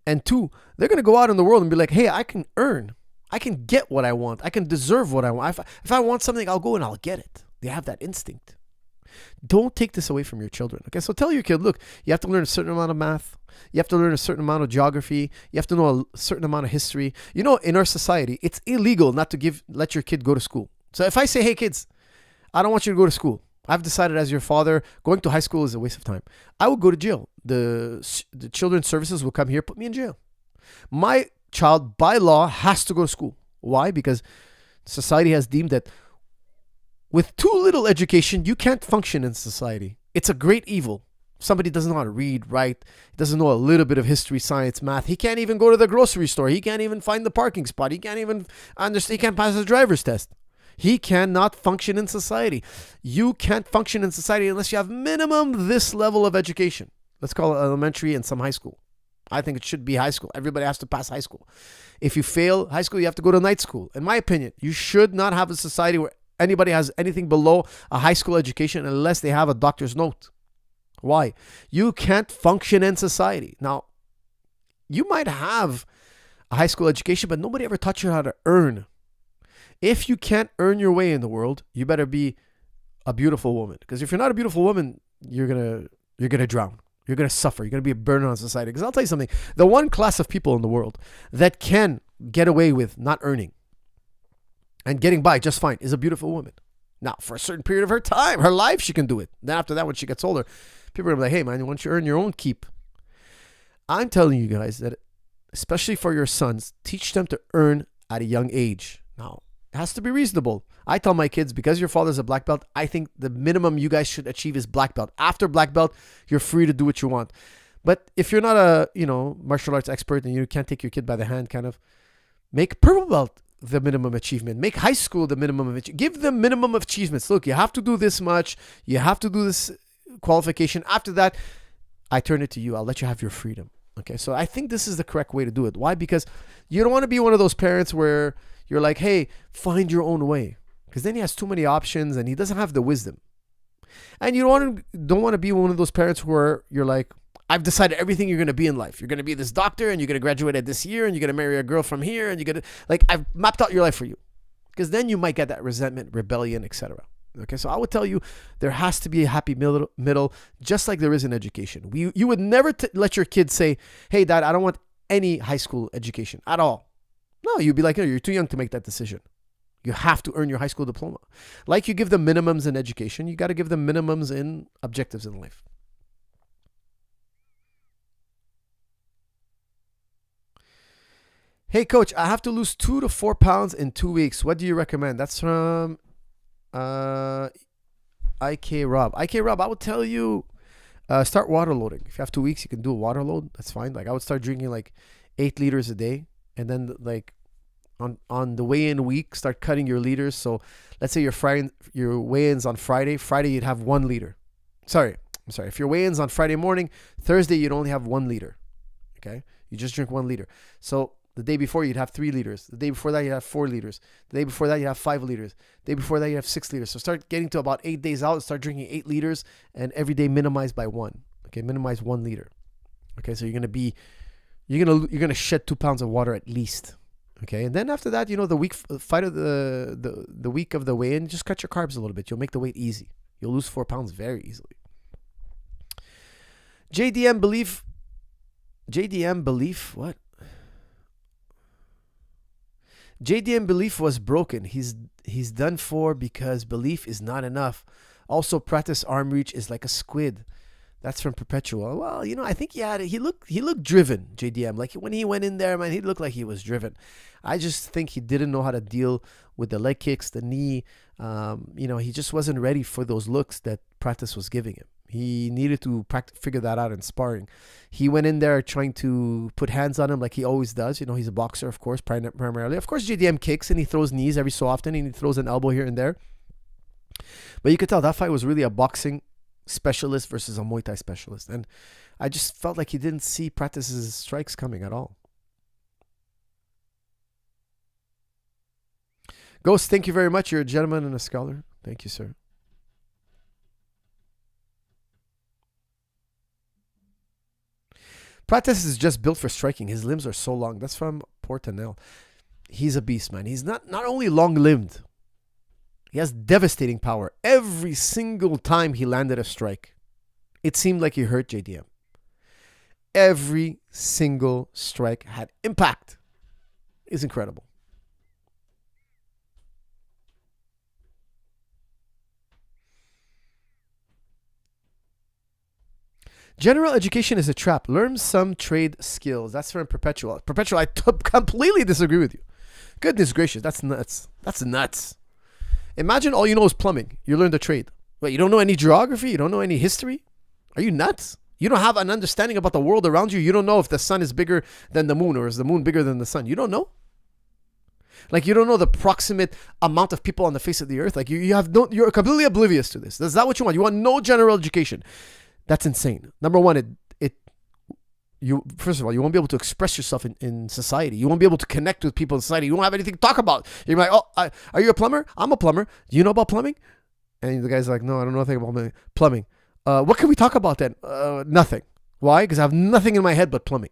And two, they're going to go out in the world and be like, hey, I can earn. I can get what I want. I can deserve what I want. If I want something, I'll go and I'll get it. They have that instinct. Don't take this away from your children. Okay, so tell your kid, look, you have to learn a certain amount of math. You have to learn a certain amount of geography. You have to know a certain amount of history. In our society, it's illegal not to let your kid go to school. So if I say, hey, kids, I don't want you to go to school. I've decided as your father, going to high school is a waste of time. I will go to jail. The children's services will come here, put me in jail. My child, by law, has to go to school. Why? Because society has deemed that with too little education, you can't function in society. It's a great evil. Somebody doesn't know how to read, write, doesn't know a little bit of history, science, math. He can't even go to the grocery store. He can't even find the parking spot. He can't even understand. He can't pass his driver's test. He cannot function in society. You can't function in society unless you have minimum this level of education. Let's call it elementary and some high school. I think it should be high school. Everybody has to pass high school. If you fail high school, you have to go to night school. In my opinion, you should not have a society where anybody has anything below a high school education unless they have a doctor's note. Why? You can't function in society. Now, you might have a high school education, but nobody ever taught you how to earn. If you can't earn your way in the world, you better be a beautiful woman. Because if you're not a beautiful woman, you're gonna drown. You're gonna suffer. You're gonna be a burden on society. Because I'll tell you something: the one class of people in the world that can get away with not earning and getting by just fine is a beautiful woman. Now, for a certain period of her time, her life, she can do it. Then after that, when she gets older, people are gonna be like, "Hey, man, once you earn your own keep." I'm telling you guys that, especially for your sons, teach them to earn at a young age. Now, it has to be reasonable. I tell my kids, because your father's a black belt, I think the minimum you guys should achieve is black belt. After black belt, you're free to do what you want. But if you're not a, martial arts expert and you can't take your kid by the hand, kind of make purple belt the minimum achievement. Make high school the minimum of achievement. Give them minimum of achievements. Look, you have to do this much. You have to do this qualification. After that, I turn it to you. I'll let you have your freedom. Okay, so I think this is the correct way to do it. Why? Because you don't want to be one of those parents where you're like, hey, find your own way. Because then he has too many options and he doesn't have the wisdom. And you don't want to be one of those parents where you're like, I've decided everything you're going to be in life. You're going to be this doctor, and you're going to graduate at this year, and you're going to marry a girl from here, and you're going to, like, I've mapped out your life for you. Because then you might get that resentment, rebellion, etc. Okay, so I would tell you there has to be a happy middle, just like there is in education. You would never let your kids say, hey, Dad, I don't want any high school education at all. No, you'd be like, no, you're too young to make that decision. You have to earn your high school diploma. Like you give them minimums in education, you got to give them minimums in objectives in life. Hey, Coach, I have to lose 2 to 4 pounds in 2 weeks. What do you recommend? That's from IK Rob. IK Rob, I would tell you, start water loading. If you have 2 weeks, you can do a water load. That's fine. Like I would start drinking like 8 liters a day. And then like on the weigh-in week, start cutting your liters. So let's say your weigh-in's on Friday. Friday, you'd have 1 liter. I'm sorry. If your weigh-in's on Friday morning, Thursday, you'd only have 1 liter. Okay? You just drink 1 liter. So the day before, you'd have 3 liters. The day before that, you'd have 4 liters. The day before that, you'd have 5 liters. The day before that, you have 6 liters. So start getting to about 8 days out. Start drinking 8 liters, and every day minimize by 1. Okay, minimize 1 liter. Okay, so you're gonna shed 2 pounds of water at least. Okay, and then after that, the week the week of the weigh-in, just cut your carbs a little bit. You'll make the weight easy. You'll lose 4 pounds very easily. JDM belief. What? JDM belief was broken. He's done for because belief is not enough. Also, practice arm reach is like a squid. That's from Perpetual. Well, I think he looked driven, JDM. Like when he went in there, man, he looked like he was driven. I just think he didn't know how to deal with the leg kicks, the knee. He just wasn't ready for those looks that practice was giving him. He needed to figure that out in sparring. He went in there trying to put hands on him like he always does. He's a boxer, of course, primarily. Of course, JDM kicks and he throws knees every so often and he throws an elbow here and there. But you could tell that fight was really a boxing specialist versus a Muay Thai specialist. And I just felt like he didn't see Practice's strikes coming at all. Ghost, thank you very much. You're a gentleman and a scholar. Thank you, sir. Practice is just built for striking. His limbs are so long. That's from Portanel. He's a beast, man. He's not only long-limbed. He has devastating power. Every single time he landed a strike, it seemed like he hurt JDM. Every single strike had impact. It's incredible. General education is a trap. Learn some trade skills. That's from Perpetual. Perpetual, I completely disagree with you. Goodness gracious, that's nuts. That's nuts. Imagine all you know is plumbing. You learned a trade. Wait, you don't know any geography? You don't know any history? Are you nuts? You don't have an understanding about the world around you? You don't know if the sun is bigger than the moon or is the moon bigger than the sun? You don't know? Like you don't know the proximate amount of people on the face of the earth? Like you're completely oblivious to this. Is that what you want? You want no general education. That's insane. Number one, first of all, you won't be able to express yourself in society. You won't be able to connect with people in society. You won't have anything to talk about. You're like, are you a plumber? I'm a plumber. Do you know about plumbing? And the guy's like, no, I don't know anything about plumbing. What can we talk about then? Nothing. Why? Because I have nothing in my head but plumbing.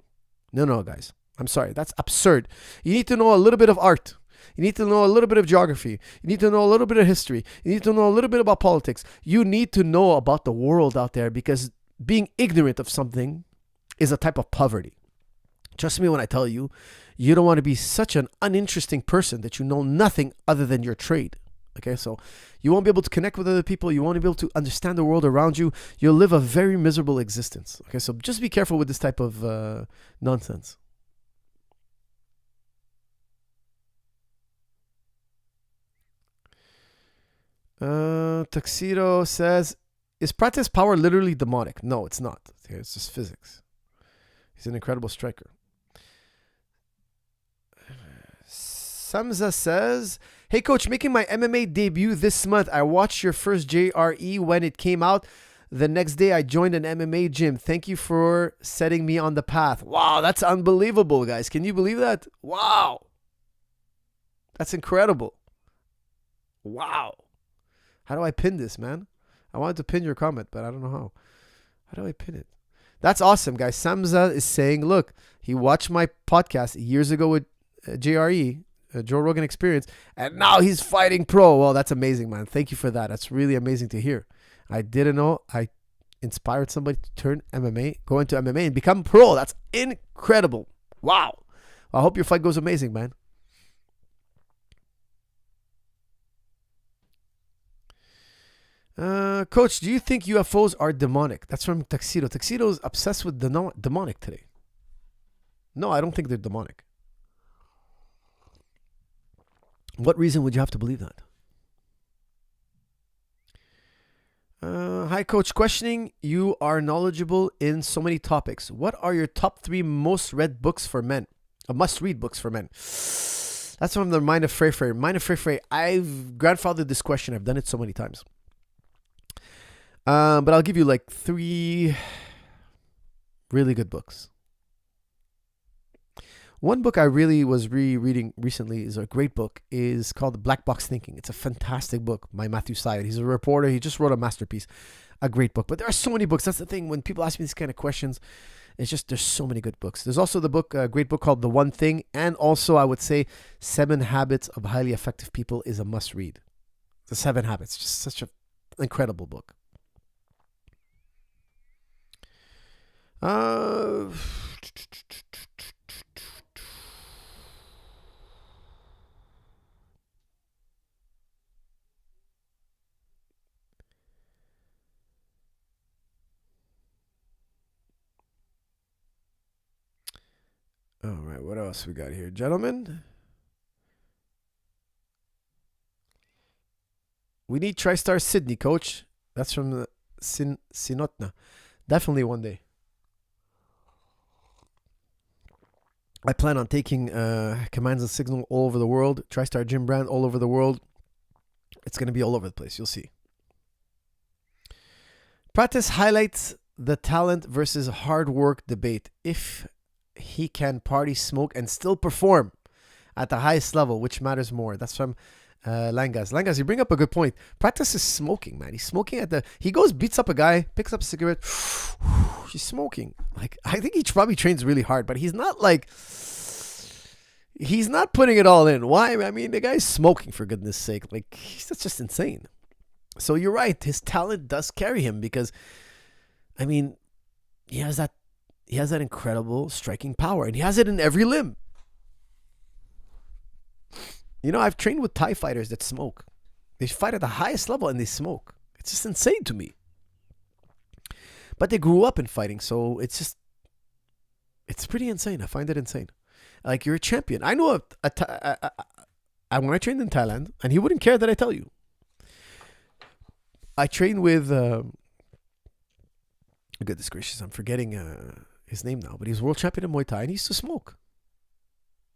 No, guys. I'm sorry. That's absurd. You need to know a little bit of art. You need to know a little bit of geography. You need to know a little bit of history. You need to know a little bit about politics. You need to know about the world out there because being ignorant of something is a type of poverty. Trust me when I tell you, you don't want to be such an uninteresting person that you know nothing other than your trade. Okay, so you won't be able to connect with other people. You won't be able to understand the world around you. You'll live a very miserable existence. Okay, so just be careful with this type of nonsense. Tuxedo says, is practice power literally demonic? No, it's not. It's just physics. He's an incredible striker. Samza says, hey coach, making my MMA debut this month. I watched your first JRE when it came out. The next day I joined an MMA gym. Thank you for setting me on the path. Wow, that's unbelievable, guys. Can you believe that? Wow. That's incredible. Wow. How do I pin this, man? I wanted to pin your comment, but I don't know how. How do I pin it? That's awesome, guys. Samza is saying, look, he watched my podcast years ago with JRE, Joe Rogan Experience, and now he's fighting pro. Well, that's amazing, man. Thank you for that. That's really amazing to hear. I didn't know I inspired somebody to turn MMA, go into MMA and become pro. That's incredible. Wow. I hope your fight goes amazing, man. Coach, do you think UFOs are demonic? That's from Tuxedo. Tuxedo is obsessed with demonic today. No, I don't think they're demonic. What reason would you have to believe that? Hi, Coach. Questioning, you are knowledgeable in so many topics. What are your top 3 most read books for men? Must-read books for men. That's from the Mind of Frey Frey. Mind of Frey Frey. I've grandfathered this question. I've done it so many times. But I'll give you like 3 really good books. One book I really was rereading recently is a great book. Is called Black Box Thinking. It's a fantastic book by Matthew Syed. He's a reporter. He just wrote a masterpiece. A great book. But there are so many books. That's the thing. When people ask me these kind of questions, it's just there's so many good books. There's also the book, a great book called The One Thing. And also I would say 7 Habits of Highly Effective People is a must read. The 7 Habits. Just such an incredible book. All right, what else we got here, gentlemen? We need TriStar Sydney, Coach. That's from the Sinotna. Definitely one day. I plan on taking Commands and Signal all over the world. TriStar Gym brand all over the world. It's going to be all over the place. You'll see. Practice highlights the talent versus hard work debate. If he can party, smoke, and still perform at the highest level, which matters more? That's from Langas. Langas, you bring up a good point. Practice is smoking, man. He's smoking he goes, beats up a guy, picks up a cigarette. He's smoking. Like, I think he probably trains really hard, but he's not putting it all in. Why? I mean, the guy's smoking, for goodness sake. Like, that's just insane. So you're right. His talent does carry him because, I mean, he has that incredible striking power, and he has it in every limb. You know, I've trained with Thai fighters that smoke. They fight at the highest level and they smoke. It's just insane to me. But they grew up in fighting, so it's pretty insane. I find it insane. Like, you're a champion. I know when I trained in Thailand, and he wouldn't care that I tell you. I trained with, goodness gracious, I'm forgetting his name now, but he was world champion in Muay Thai, and he used to smoke.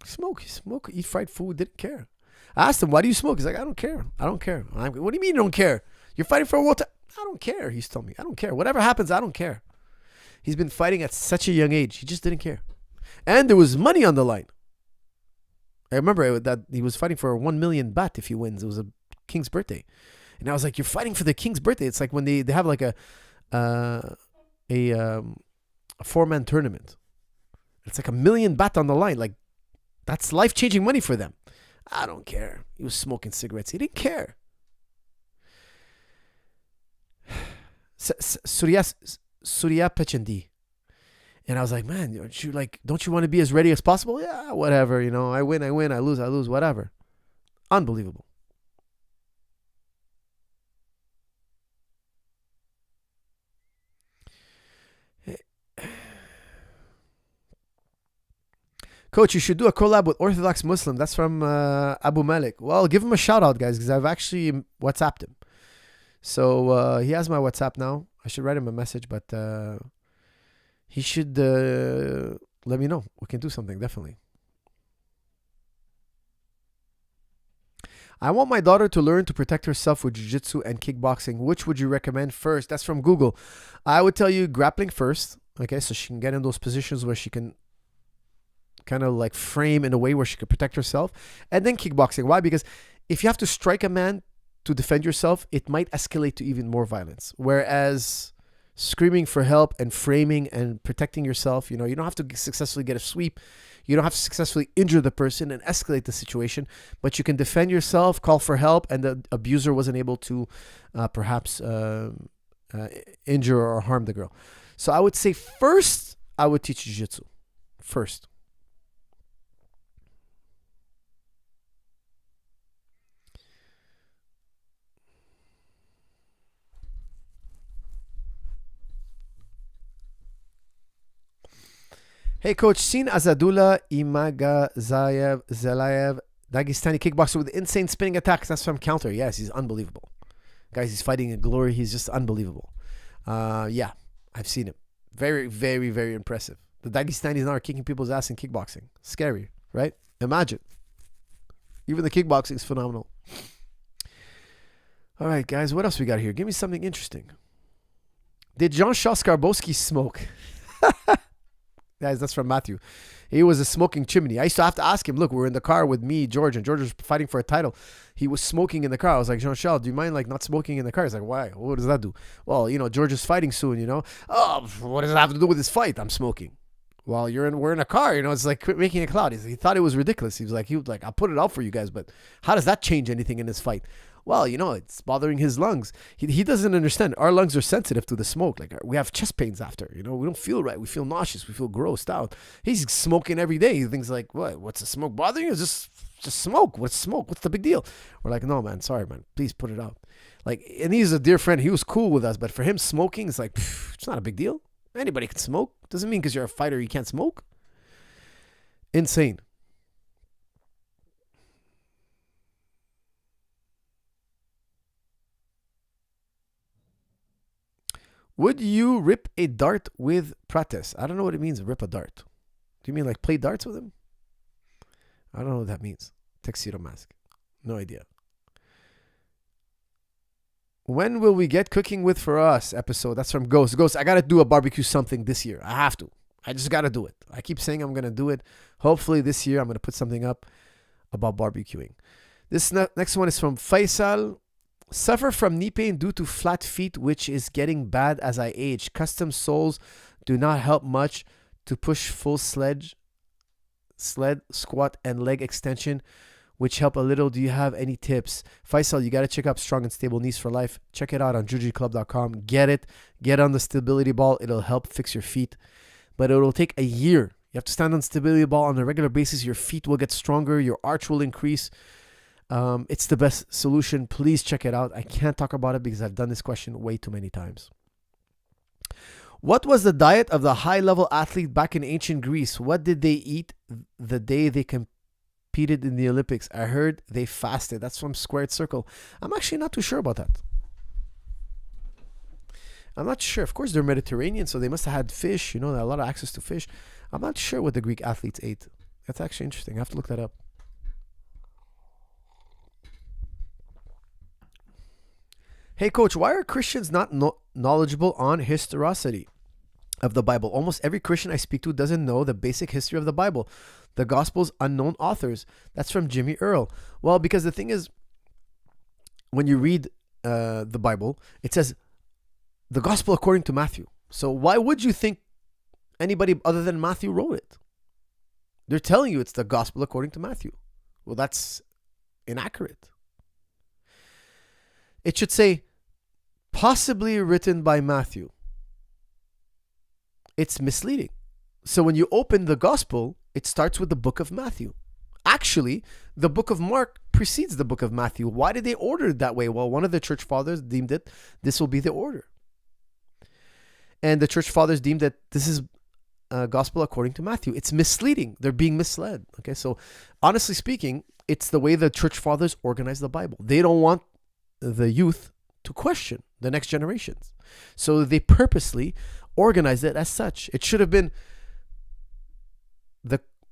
He eat fried food, didn't care. I asked him, why do you smoke? He's like, I don't care. What do you mean you don't care? You're fighting for a world title. I don't care. He's told me, I don't care. Whatever happens, I don't care. He's been fighting at such a young age. He just didn't care. And there was money on the line. I remember that he was fighting for 1 million baht if he wins. It was a king's birthday. And I was like, you're fighting for the king's birthday. It's like when they have like a 4-man tournament. It's like 1 million baht on the line. Like, that's life-changing money for them. I don't care. He was smoking cigarettes. He didn't care. Surya Pechandi. And I was like, man, don't you want to be as ready as possible? Yeah, whatever. You know, I win, I lose, whatever. Unbelievable. Coach, you should do a collab with Orthodox Muslim. That's from Abu Malik. Well, give him a shout out, guys, because I've actually WhatsApped him. So he has my WhatsApp now. I should write him a message, but he should let me know. We can do something, definitely. I want my daughter to learn to protect herself with jiu-jitsu and kickboxing. Which would you recommend first? That's from Google. I would tell you grappling first. Okay, so she can get in those positions where she can kind of like frame in a way where she could protect herself, and then kickboxing. Why? Because if you have to strike a man to defend yourself, it might escalate to even more violence. Whereas screaming for help and framing and protecting yourself. You don't have to successfully get a sweep. You don't have to successfully injure the person and escalate the situation, but you can defend yourself, call for help, and the abuser wasn't able to perhaps injure or harm the girl. So I would say first, I would teach jiu-jitsu. First. Hey, Coach, seen Azadullah Imagazayev Zelayev, Dagestani kickboxer with insane spinning attacks. That's from Counter. Yes, he's unbelievable. Guys, he's fighting in glory. He's just unbelievable. Yeah, I've seen him. Very, very, very impressive. The Dagestanis now are kicking people's ass in kickboxing. Scary, right? Imagine. Even the kickboxing is phenomenal. All right, guys, what else we got here? Give me something interesting. Did Jean-Charles Skarbowski smoke? Guys, that's from Matthew. He was a smoking chimney. I used to have to ask him, look, we're in the car with me, George, and George was fighting for a title. He was smoking in the car. I was like, Jean-Charles, do you mind not smoking in the car? He's like, why? What does that do? Well, George is fighting soon, Oh, what does it have to do with this fight? I'm smoking. Well, we're in a car, it's like making a cloud. He thought it was ridiculous. He was like, I'll put it out for you guys, but how does that change anything in this fight? Well, it's bothering his lungs. He doesn't understand. Our lungs are sensitive to the smoke. Like, we have chest pains after, we don't feel right. We feel nauseous. We feel grossed out. He's smoking every day. He thinks like, what's the smoke bothering you? Just smoke. What's smoke? What's the big deal? We're like, no, man, sorry, man. Please put it out. And he's a dear friend. He was cool with us, but for him, smoking is like, it's not a big deal. Anybody can smoke. Doesn't mean because you're a fighter you can't smoke. Insane. Would you rip a dart with Prates? I don't know what it means, rip a dart. Do you mean like play darts with him? I don't know what that means. Tuxedo mask. No idea. When will we get Cooking with For Us episode? That's from Ghost. Ghost, I got to do a barbecue something this year. I have to. I just got to do it. I keep saying I'm going to do it. Hopefully this year I'm going to put something up about barbecuing. This next one is from Faisal. Suffer from knee pain due to flat feet, which is getting bad as I age. Custom soles do not help much to push full sled, squat, and leg extension, which help a little. Do you have any tips? Faisal, you got to check out Strong and Stable Knees for Life. Check it out on jujiclub.com. Get it. Get on the stability ball. It'll help fix your feet, but it'll take a year. You have to stand on stability ball on a regular basis. Your feet will get stronger. Your arch will increase. It's the best solution. Please check it out. I can't talk about it because I've done this question way too many times. What was the diet of the high-level athlete back in ancient Greece? What did they eat the day they competed in the Olympics? I heard they fasted. That's from Squared Circle. I'm actually not too sure about that. I'm not sure. Of course, they're Mediterranean, so they must have had fish. They had a lot of access to fish. I'm not sure what the Greek athletes ate. That's actually interesting. I have to look that up. Hey, Coach, why are Christians not knowledgeable on historicity of the Bible? Almost every Christian I speak to doesn't know the basic history of the Bible. The Gospel's unknown authors. That's from Jimmy Earl. Well, because the thing is, when you read the Bible, it says the Gospel according to Matthew. So why would you think anybody other than Matthew wrote it? They're telling you it's the Gospel according to Matthew. Well, that's inaccurate. It should say, possibly written by Matthew. It's misleading. So when you open the gospel, it starts with the book of Matthew. Actually, the book of Mark precedes the book of Matthew. Why did they order it that way? Well, one of the church fathers deemed it this will be the order. And the church fathers deemed that this is gospel according to Matthew. It's misleading. They're being misled. Okay, so honestly speaking, it's the way the church fathers organize the Bible. They don't want the youth to question the next generations. So they purposely organized it as such. It should have been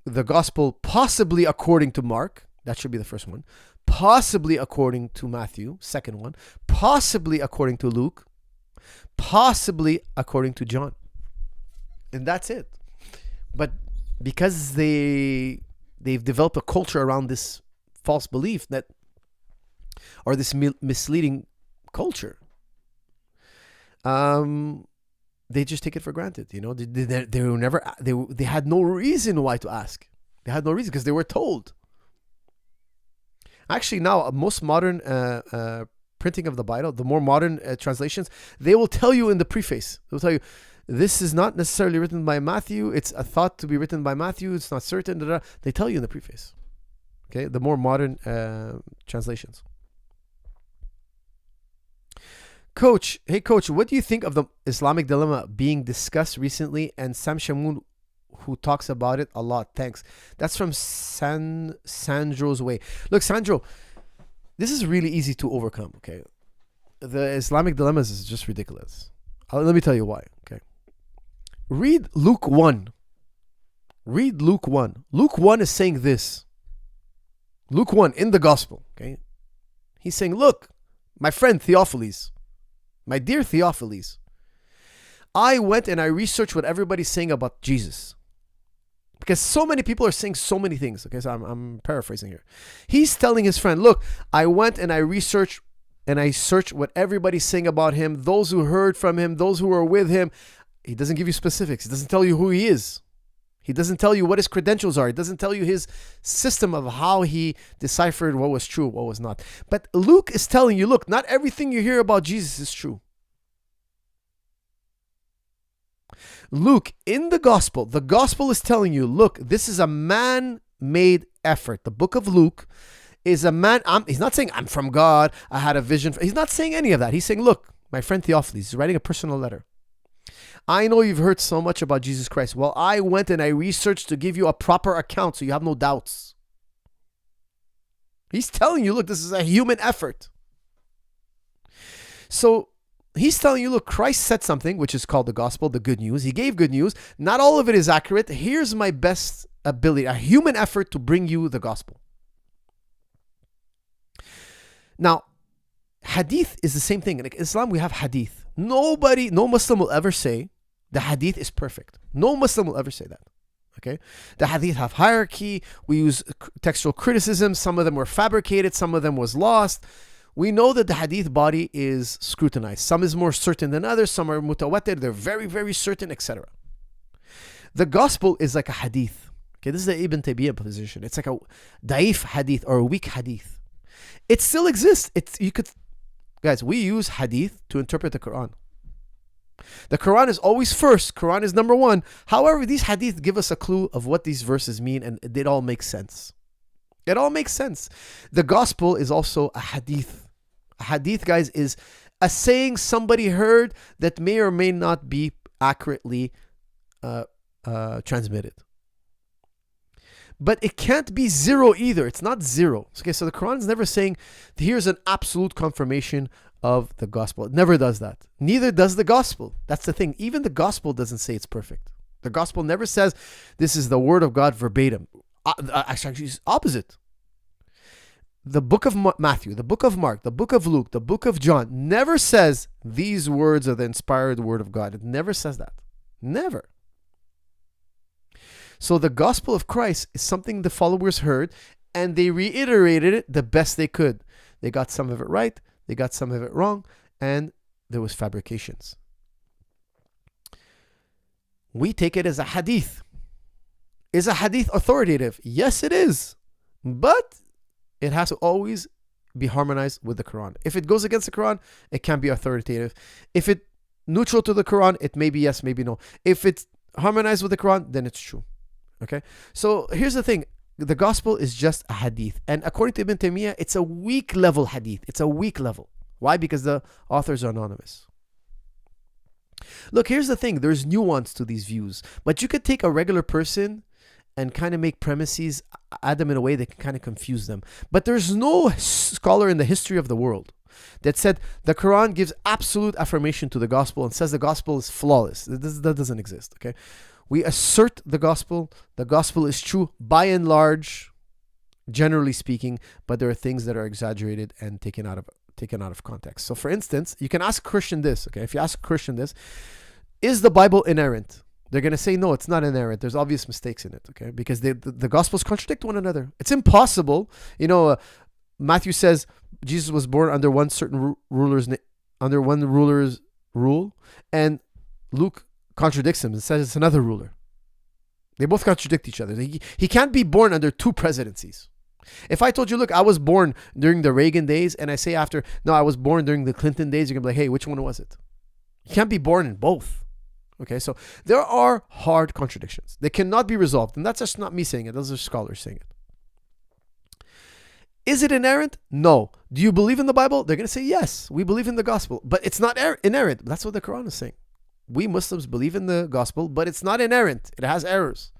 the gospel possibly according to Mark. That should be the first one. Possibly according to Matthew, second one. Possibly according to Luke. Possibly according to John. And that's it. But because they've developed a culture around this false belief that, or this misleading culture, they just take it for granted. They were never, they had no reason why to ask. They had no reason because they were told. Actually, now most modern printing of the Bible, the more modern translations, they will tell you in the preface. They'll tell you, this is not necessarily written by Matthew. It's a thought to be written by Matthew. It's not certain. They tell you in the preface. Okay, the more modern translations. Coach, hey Coach, what do you think of the Islamic dilemma being discussed recently, and Sam Shamoun, who talks about it a lot? Thanks. That's from Sandro's Way. Look, Sandro, this is really easy to overcome. Okay, the Islamic dilemmas is just ridiculous. Let me tell you why. Okay, read Luke 1. Read Luke 1. Luke 1 is saying this. Luke 1 in the gospel. Okay, he's saying, look, my friend Theophilus, my dear Theophilus, I went and I researched what everybody's saying about Jesus. Because so many people are saying so many things. Okay, so I'm paraphrasing here. He's telling his friend, look, I went and I researched and I searched what everybody's saying about him, those who heard from him, those who were with him. He doesn't give you specifics. He doesn't tell you who he is. He doesn't tell you what his credentials are. He doesn't tell you his system of how he deciphered what was true, what was not. But Luke is telling you, look, not everything you hear about Jesus is true. Luke, in the gospel is telling you, look, this is a man-made effort. The book of Luke is a man. He's not saying, I'm from God, I had a vision. He's not saying any of that. He's saying, look, my friend Theophilus, he's writing a personal letter. I know you've heard so much about Jesus Christ. Well, I went and I researched to give you a proper account so you have no doubts. He's telling you, look, this is a human effort. So he's telling you, look, Christ said something, which is called the gospel, the good news. He gave good news. Not all of it is accurate. Here's my best ability, a human effort to bring you the gospel. Now, hadith is the same thing. In Islam, we have hadith. No Muslim will ever say the hadith is perfect. No Muslim will ever say that. Okay? The hadith have hierarchy. We use textual criticism. Some of them were fabricated. Some of them was lost. We know that the hadith body is scrutinized. Some is more certain than others. Some are mutawatir. They're very, very certain, etc. The gospel is like a hadith. Okay, this is the Ibn Taymiyyah position. It's like a daif hadith or a weak hadith. It still exists. Guys, we use hadith to interpret the Quran. The Quran is always first. Quran is number one. However, these hadith give us a clue of what these verses mean, and it all makes sense. It all makes sense. The gospel is also a hadith. A hadith, guys, is a saying somebody heard that may or may not be accurately transmitted. But it can't be zero either. It's not zero. Okay, so the Quran is never saying, here's an absolute confirmation of the gospel. It never does that. Neither does the gospel. That's the thing. Even the gospel doesn't say it's perfect. The gospel never says this is the word of God verbatim. Actually, it's opposite. The book of Matthew, the book of Mark, the book of Luke, the book of John never says these words are the inspired word of God. It never says that. Never. So the gospel of Christ is something the followers heard, and they reiterated it the best they could. They got some of it right, they got some of it wrong, and there was fabrications. We take it as a hadith. Is a hadith authoritative? Yes, it is. But it has to always be harmonized with the Quran. If it goes against the Quran, it can be authoritative. If it's neutral to the Quran, it may be yes, maybe no. If it's harmonized with the Quran, then it's true. Okay? So here's the thing. The gospel is just a hadith. And according to Ibn Taymiyyah, it's a weak level hadith. It's a weak level. Why? Because the authors are anonymous. Look, here's the thing. There's nuance to these views. But you could take a regular person and kind of make premises, add them in a way that can kind of confuse them. But there's no scholar in the history of the world that said the Quran gives absolute affirmation to the gospel and says the gospel is flawless. That doesn't exist, okay? We assert the gospel. The gospel is true by and large, generally speaking, but there are things that are exaggerated and taken out of context. So for instance, you can ask a Christian this, okay? If you ask a Christian this, is the Bible inerrant? They're going to say, no, it's not inerrant. There's obvious mistakes in it, okay? Because the Gospels contradict one another. It's impossible. Matthew says Jesus was born under one certain ruler's rule, and Luke contradicts him and says it's another ruler. They both contradict each other. He can't be born under two presidencies. If I told you, look, I was born during the Reagan days, and I say after, no, I was born during the Clinton days, you're going to be like, hey, which one was it? You can't be born in both. Okay, so there are hard contradictions. They cannot be resolved. And that's just not me saying it. Those are scholars saying it. Is it inerrant? No. Do you believe in the Bible? They're going to say, yes, we believe in the gospel. But it's not inerrant. That's what the Quran is saying. We Muslims believe in the gospel, but it's not inerrant. It has errors.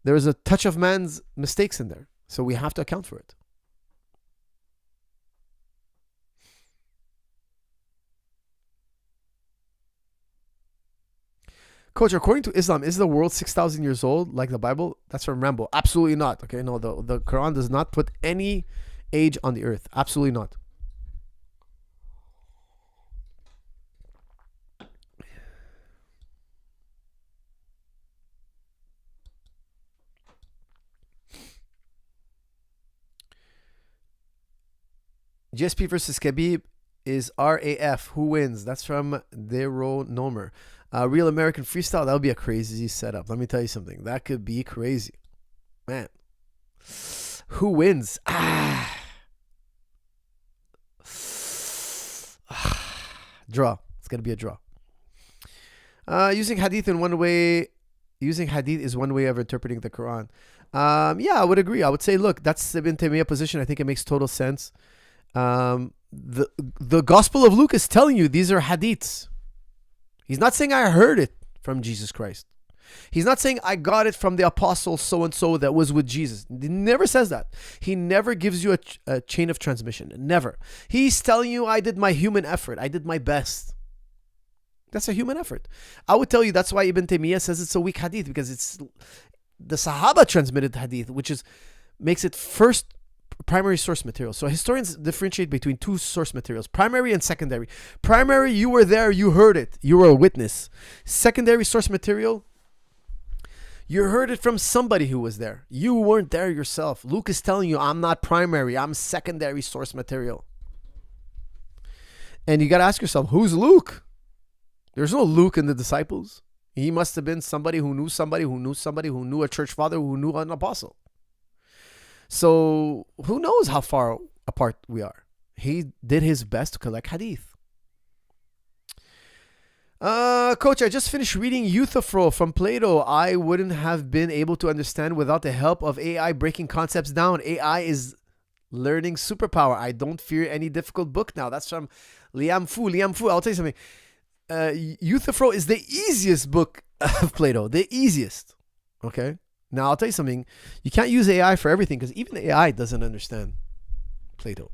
There is a touch of man's mistakes in there. So we have to account for it. Coach, according to Islam, is the world 6,000 years old like the Bible? That's from Rambo. Absolutely not. Okay, no, the Quran does not put any age on the earth. Absolutely not. GSP versus Khabib is RAF. Who wins? That's from Dero Nomer. Real American Freestyle, that would be a crazy setup. Let me tell you something. That could be crazy. Man. Who wins? Draw. It's going to be a draw. Using hadith is one way of interpreting the Quran. Yeah, I would agree. I would say, look, that's Ibn Taymiyyah position. I think it makes total sense. The Gospel of Luke is telling you these are hadiths. He's not saying I heard it from Jesus Christ. He's not saying I got it from the apostle so-and-so that was with Jesus. He never says that. He never gives you a chain of transmission. Never. He's telling you I did my human effort. I did my best. That's a human effort. I would tell you that's why Ibn Taymiyyah says it's a weak hadith, because it's the Sahaba transmitted hadith, which makes it first primary source material. So historians differentiate between two source materials, primary and secondary. Primary, you were there, you heard it, you were a witness. Secondary source material, you heard it from somebody who was there. You weren't there yourself. Luke is telling you, I'm not primary, I'm secondary source material. And you got to ask yourself, who's Luke? There's no Luke in the disciples. He must have been somebody who knew somebody who knew somebody who knew a church father who knew an apostle. So who knows how far apart we are. He did his best to collect hadith. Coach, I just finished reading Euthyphro from Plato. I wouldn't have been able to understand without the help of AI breaking concepts down. AI is learning superpower. I don't fear any difficult book now. That's from Liam Fu. Liam Fu, I'll tell you something. Euthyphro is the easiest book of Plato. The easiest. Okay? Now, I'll tell you something. You can't use AI for everything, because even AI doesn't understand Plato.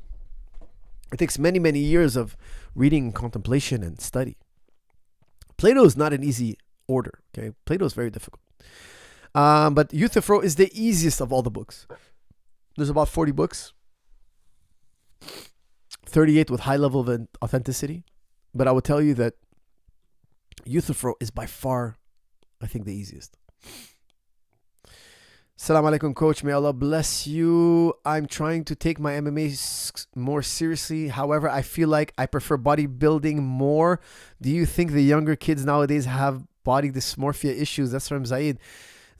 It takes many, many years of reading, contemplation, and study. Plato is not an easy order. Okay, Plato is very difficult. But Euthyphro is the easiest of all the books. There's about 40 books. 38 with high level of authenticity. But I would tell you that Euthyphro is by far, I think, the easiest. Assalamu alaikum, coach. May Allah bless you. I'm trying to take my MMA more seriously. However, I feel like I prefer bodybuilding more. Do you think the younger kids nowadays have body dysmorphia issues? That's from Zaid.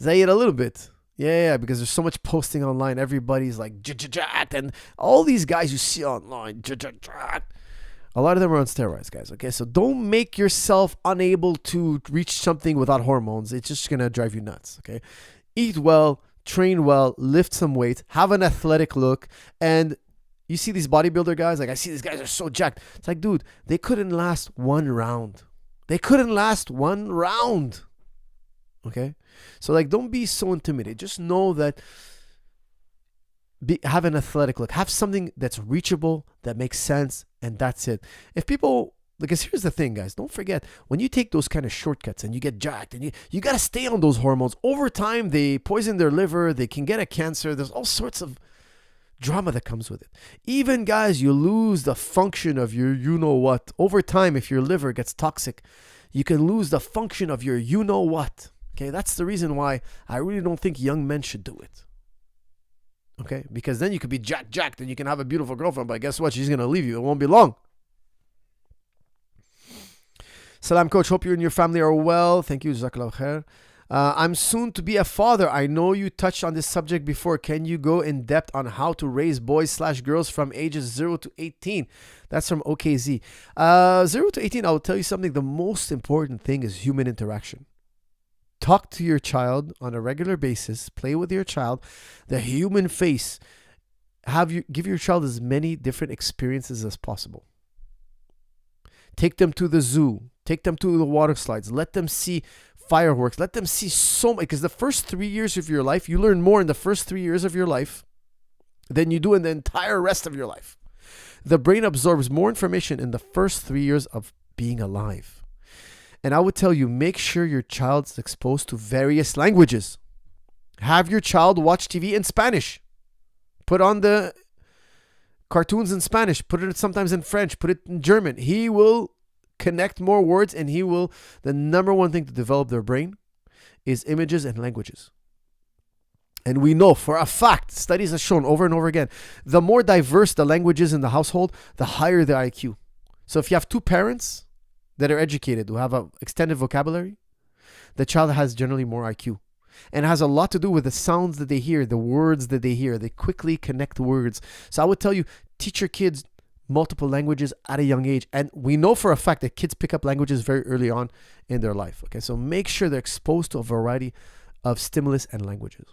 Zaid, a little bit. Yeah, because there's so much posting online. Everybody's like, and all these guys you see online, a lot of them are on steroids, guys. Okay, so don't make yourself unable to reach something without hormones. It's just going to drive you nuts. Okay, eat well. Train well, lift some weights, have an athletic look. And you see these bodybuilder guys, like I see these guys are so jacked. It's like, dude, they couldn't last one round. Okay? So like, don't be so intimidated. Just know that have an athletic look. Have something that's reachable, that makes sense, and that's it. If people... Because here's the thing, guys. Don't forget, when you take those kind of shortcuts and you get jacked, and you got to stay on those hormones, over time, they poison their liver. They can get a cancer. There's all sorts of drama that comes with it. Even, guys, you lose the function of your you-know-what. Over time, if your liver gets toxic, you can lose the function of your you-know-what. Okay, that's the reason why I really don't think young men should do it. Okay, because then you could be jacked, and you can have a beautiful girlfriend, but guess what? She's going to leave you. It won't be long. Salam, coach. Hope you and your family are well. Thank you. Jazakallah khair. I'm soon to be a father. I know you touched on this subject before. Can you go in depth on how to raise boys/girls from ages 0 to 18? That's from OKZ. 0 to 18, I'll tell you something. The most important thing is human interaction. Talk to your child on a regular basis. Play with your child. The human face. Give your child as many different experiences as possible. Take them to the zoo. Take them to the water slides. Let them see fireworks. Let them see so much. Because the first 3 years of your life, you learn more in the first 3 years of your life than you do in the entire rest of your life. The brain absorbs more information in the first 3 years of being alive. And I would tell you, make sure your child's exposed to various languages. Have your child watch TV in Spanish. Put on the cartoons in Spanish. Put it sometimes in French. Put it in German. He will connect more words, and the number one thing to develop their brain is images and languages. And we know for a fact, studies have shown over and over again, the more diverse the languages in the household, the higher the IQ. So if you have two parents that are educated, who have an extended vocabulary, the child has generally more IQ. And it has a lot to do with the sounds that they hear, the words that they hear. They quickly connect words. So I would tell you, teach your kids multiple languages at a young age. And we know for a fact that kids pick up languages very early on in their life. Okay, so make sure they're exposed to a variety of stimulus and languages.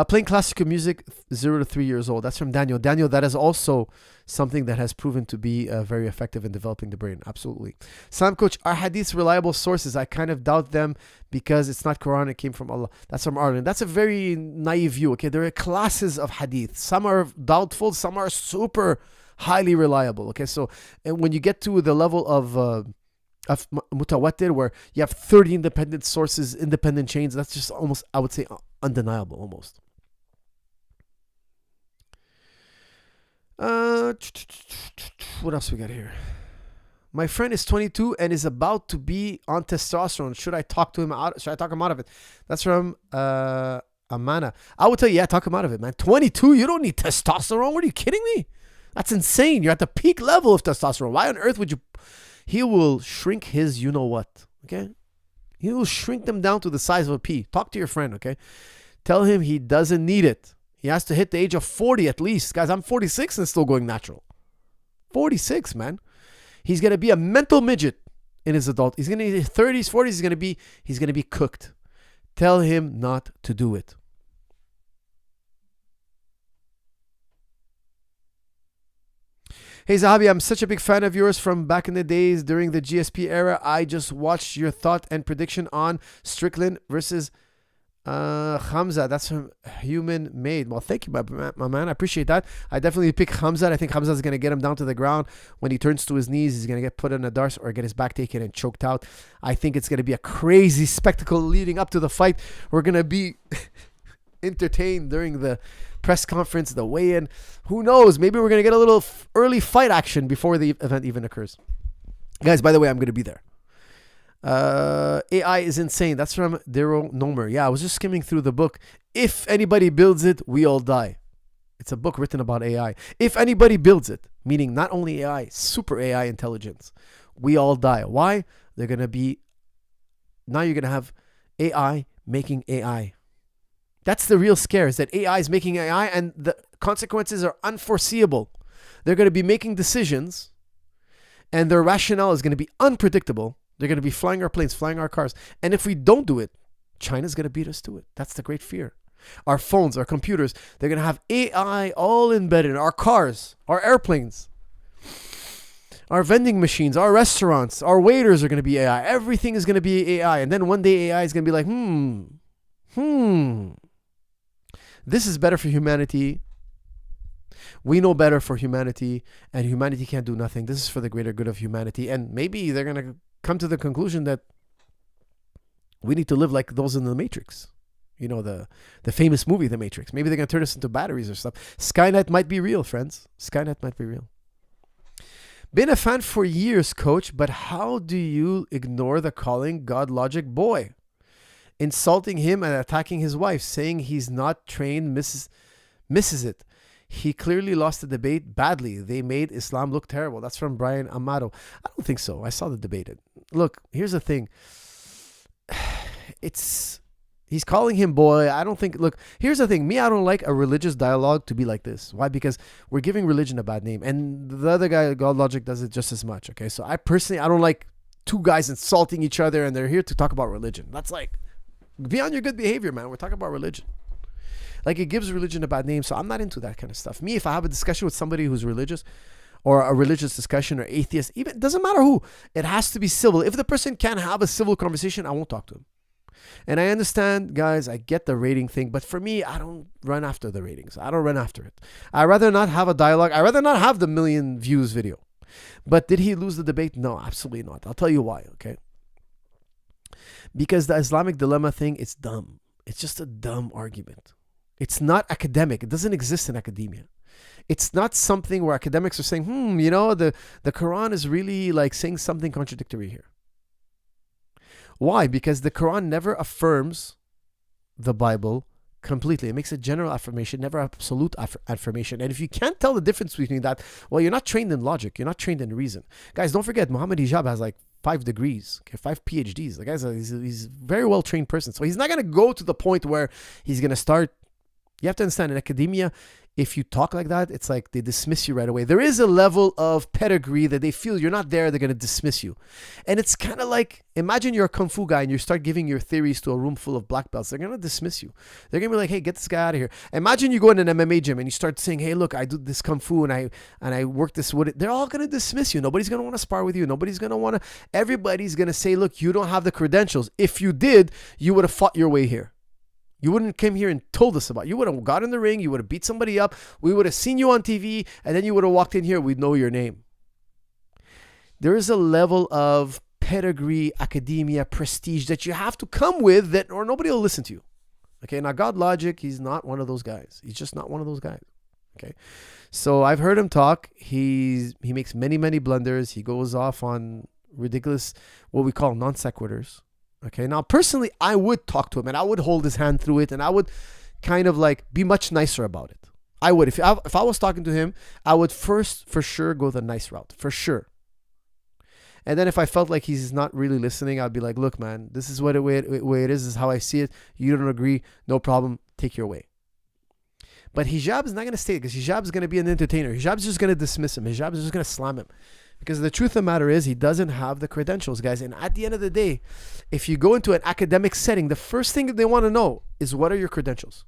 Playing classical music 0 to 3 years old. That's from Daniel. Daniel, that is also something that has proven to be very effective in developing the brain. Absolutely. Salam, coach. Are hadiths reliable sources? I kind of doubt them because it's not Quran. It came from Allah. That's from Ireland. That's a very naive view. Okay, there are classes of hadith. Some are doubtful. Some are super highly reliable. Okay, so and when you get to the level of mutawatir, where you have 30 independent sources, independent chains, that's just almost, I would say, undeniable almost. What else we got here? My friend is 22 and is about to be on testosterone. Should I talk him out of it? That's from Amana. I would tell you, yeah, talk him out of it, man. 22, you don't need testosterone. What, are you kidding me? That's insane. You're at the peak level of testosterone. Why on earth would you? He will shrink his you-know-what, okay? He will shrink them down to the size of a pea. Talk to your friend, okay? Tell him he doesn't need it. He has to hit the age of 40 at least. Guys, I'm 46 and still going natural. 46, man. He's going to be a mental midget in his adult. He's going to be in his 30s, 40s. He's going to be cooked. Tell him not to do it. Hey Zahabi, I'm such a big fan of yours from back in the days during the GSP era. I just watched your thought and prediction on Strickland versus Khamzat. That's from Human Made. Well, thank you, my man. I appreciate that. I definitely pick Khamzat. I think Khamzat is going to get him down to the ground. When he turns to his knees, he's going to get put in a darce or get his back taken and choked out. I think it's going to be a crazy spectacle leading up to the fight. We're going to be entertained during the press conference, the weigh-in. Who knows? Maybe we're going to get a little early fight action before the event even occurs. Guys, by the way, I'm going to be there. AI is insane. That's from Daryl Nomer. Yeah, I was just skimming through the book. If anybody builds it, we all die. It's a book written about AI. If anybody builds it, meaning not only AI, super AI intelligence, we all die. Why? They're going to be... Now you're going to have AI making AI. That's the real scare, is that AI is making AI and the consequences are unforeseeable. They're going to be making decisions and their rationale is going to be unpredictable. They're going to be flying our planes, flying our cars. And if we don't do it, China's going to beat us to it. That's the great fear. Our phones, our computers, they're going to have AI all embedded in our cars, our airplanes, our vending machines, our restaurants, our waiters are going to be AI. Everything is going to be AI. And then one day AI is going to be like, this is better for humanity. We know better for humanity, and humanity can't do nothing. This is for the greater good of humanity. And maybe they're going to come to the conclusion that we need to live like those in the Matrix. You know, the famous movie, The Matrix. Maybe they're going to turn us into batteries or stuff. Skynet might be real, friends. Skynet might be real. Been a fan for years, coach, but how do you ignore the calling God Logic boy? Insulting him and attacking his wife, saying he's not trained, misses it. He clearly lost the debate badly. They made Islam look terrible. That's from Brian Amato. I don't think so. I saw the debate. Look, here's the thing. He's calling him boy. I don't think, look, here's the thing. I don't like a religious dialogue to be like this. Why? Because we're giving religion a bad name. And the other guy, God Logic, does it just as much. Okay. So I don't like two guys insulting each other and they're here to talk about religion. That's like, be on your good behavior, man. We're talking about religion. Like, it gives religion a bad name. So I'm not into that kind of stuff. Me, if I have a discussion with somebody who's religious, or a religious discussion, or atheist, even, it doesn't matter who, it has to be civil. If the person can't have a civil conversation, I won't talk to him. And I understand, guys, I get the rating thing, but for me, I don't run after the ratings. I don't run after it. I'd rather not have a dialogue. I'd rather not have the 1 million views video. But did he lose the debate? No, absolutely not. I'll tell you why, okay? Because the Islamic dilemma thing, it's dumb. It's just a dumb argument. It's not academic. It doesn't exist in academia. It's not something where academics are saying, the Quran is really like saying something contradictory here. Why? Because the Quran never affirms the Bible completely. It makes a general affirmation, never absolute affirmation. And if you can't tell the difference between that, well, you're not trained in logic. You're not trained in reason. Guys, don't forget, Muhammad Hijab has like 5 degrees, okay, 5 PhDs. The guy's he's a very well-trained person. So he's not going to go to the point where he's going to start. You have to understand, in academia, if you talk like that, it's like they dismiss you right away. There is a level of pedigree that they feel you're not there, they're going to dismiss you. And it's kind of like, imagine you're a Kung Fu guy and you start giving your theories to a room full of black belts. They're going to dismiss you. They're going to be like, hey, get this guy out of here. Imagine you go in an MMA gym and you start saying, hey, look, I do this Kung Fu and I work this with it. They're all going to dismiss you. Nobody's going to want to spar with you. Nobody's going to want to, everybody's going to say, look, you don't have the credentials. If you did, you would have fought your way here. You wouldn't come here and told us about it. You would have got in the ring. You would have beat somebody up. We would have seen you on TV. And then you would have walked in here. We'd know your name. There is a level of pedigree, academia, prestige that you have to come with that, or nobody will listen to you. Okay. Now, God Logic, he's not one of those guys. He's just not one of those guys. Okay. So I've heard him talk. He makes many, many blunders. He goes off on ridiculous, what we call non sequiturs. Okay, now personally, I would talk to him and I would hold his hand through it and I would kind of like be much nicer about it. I would. If I was talking to him, I would first for sure go the nice route, for sure. And then if I felt like he's not really listening, I'd be like, look, man, this is what way it is. This is how I see it. You don't agree. No problem. Take your way. But Hijab is not going to stay because Hijab is going to be an entertainer. Hijab is just going to dismiss him. Hijab is just going to slam him. Because the truth of the matter is he doesn't have the credentials, guys. And at the end of the day, if you go into an academic setting, the first thing that they want to know is, what are your credentials?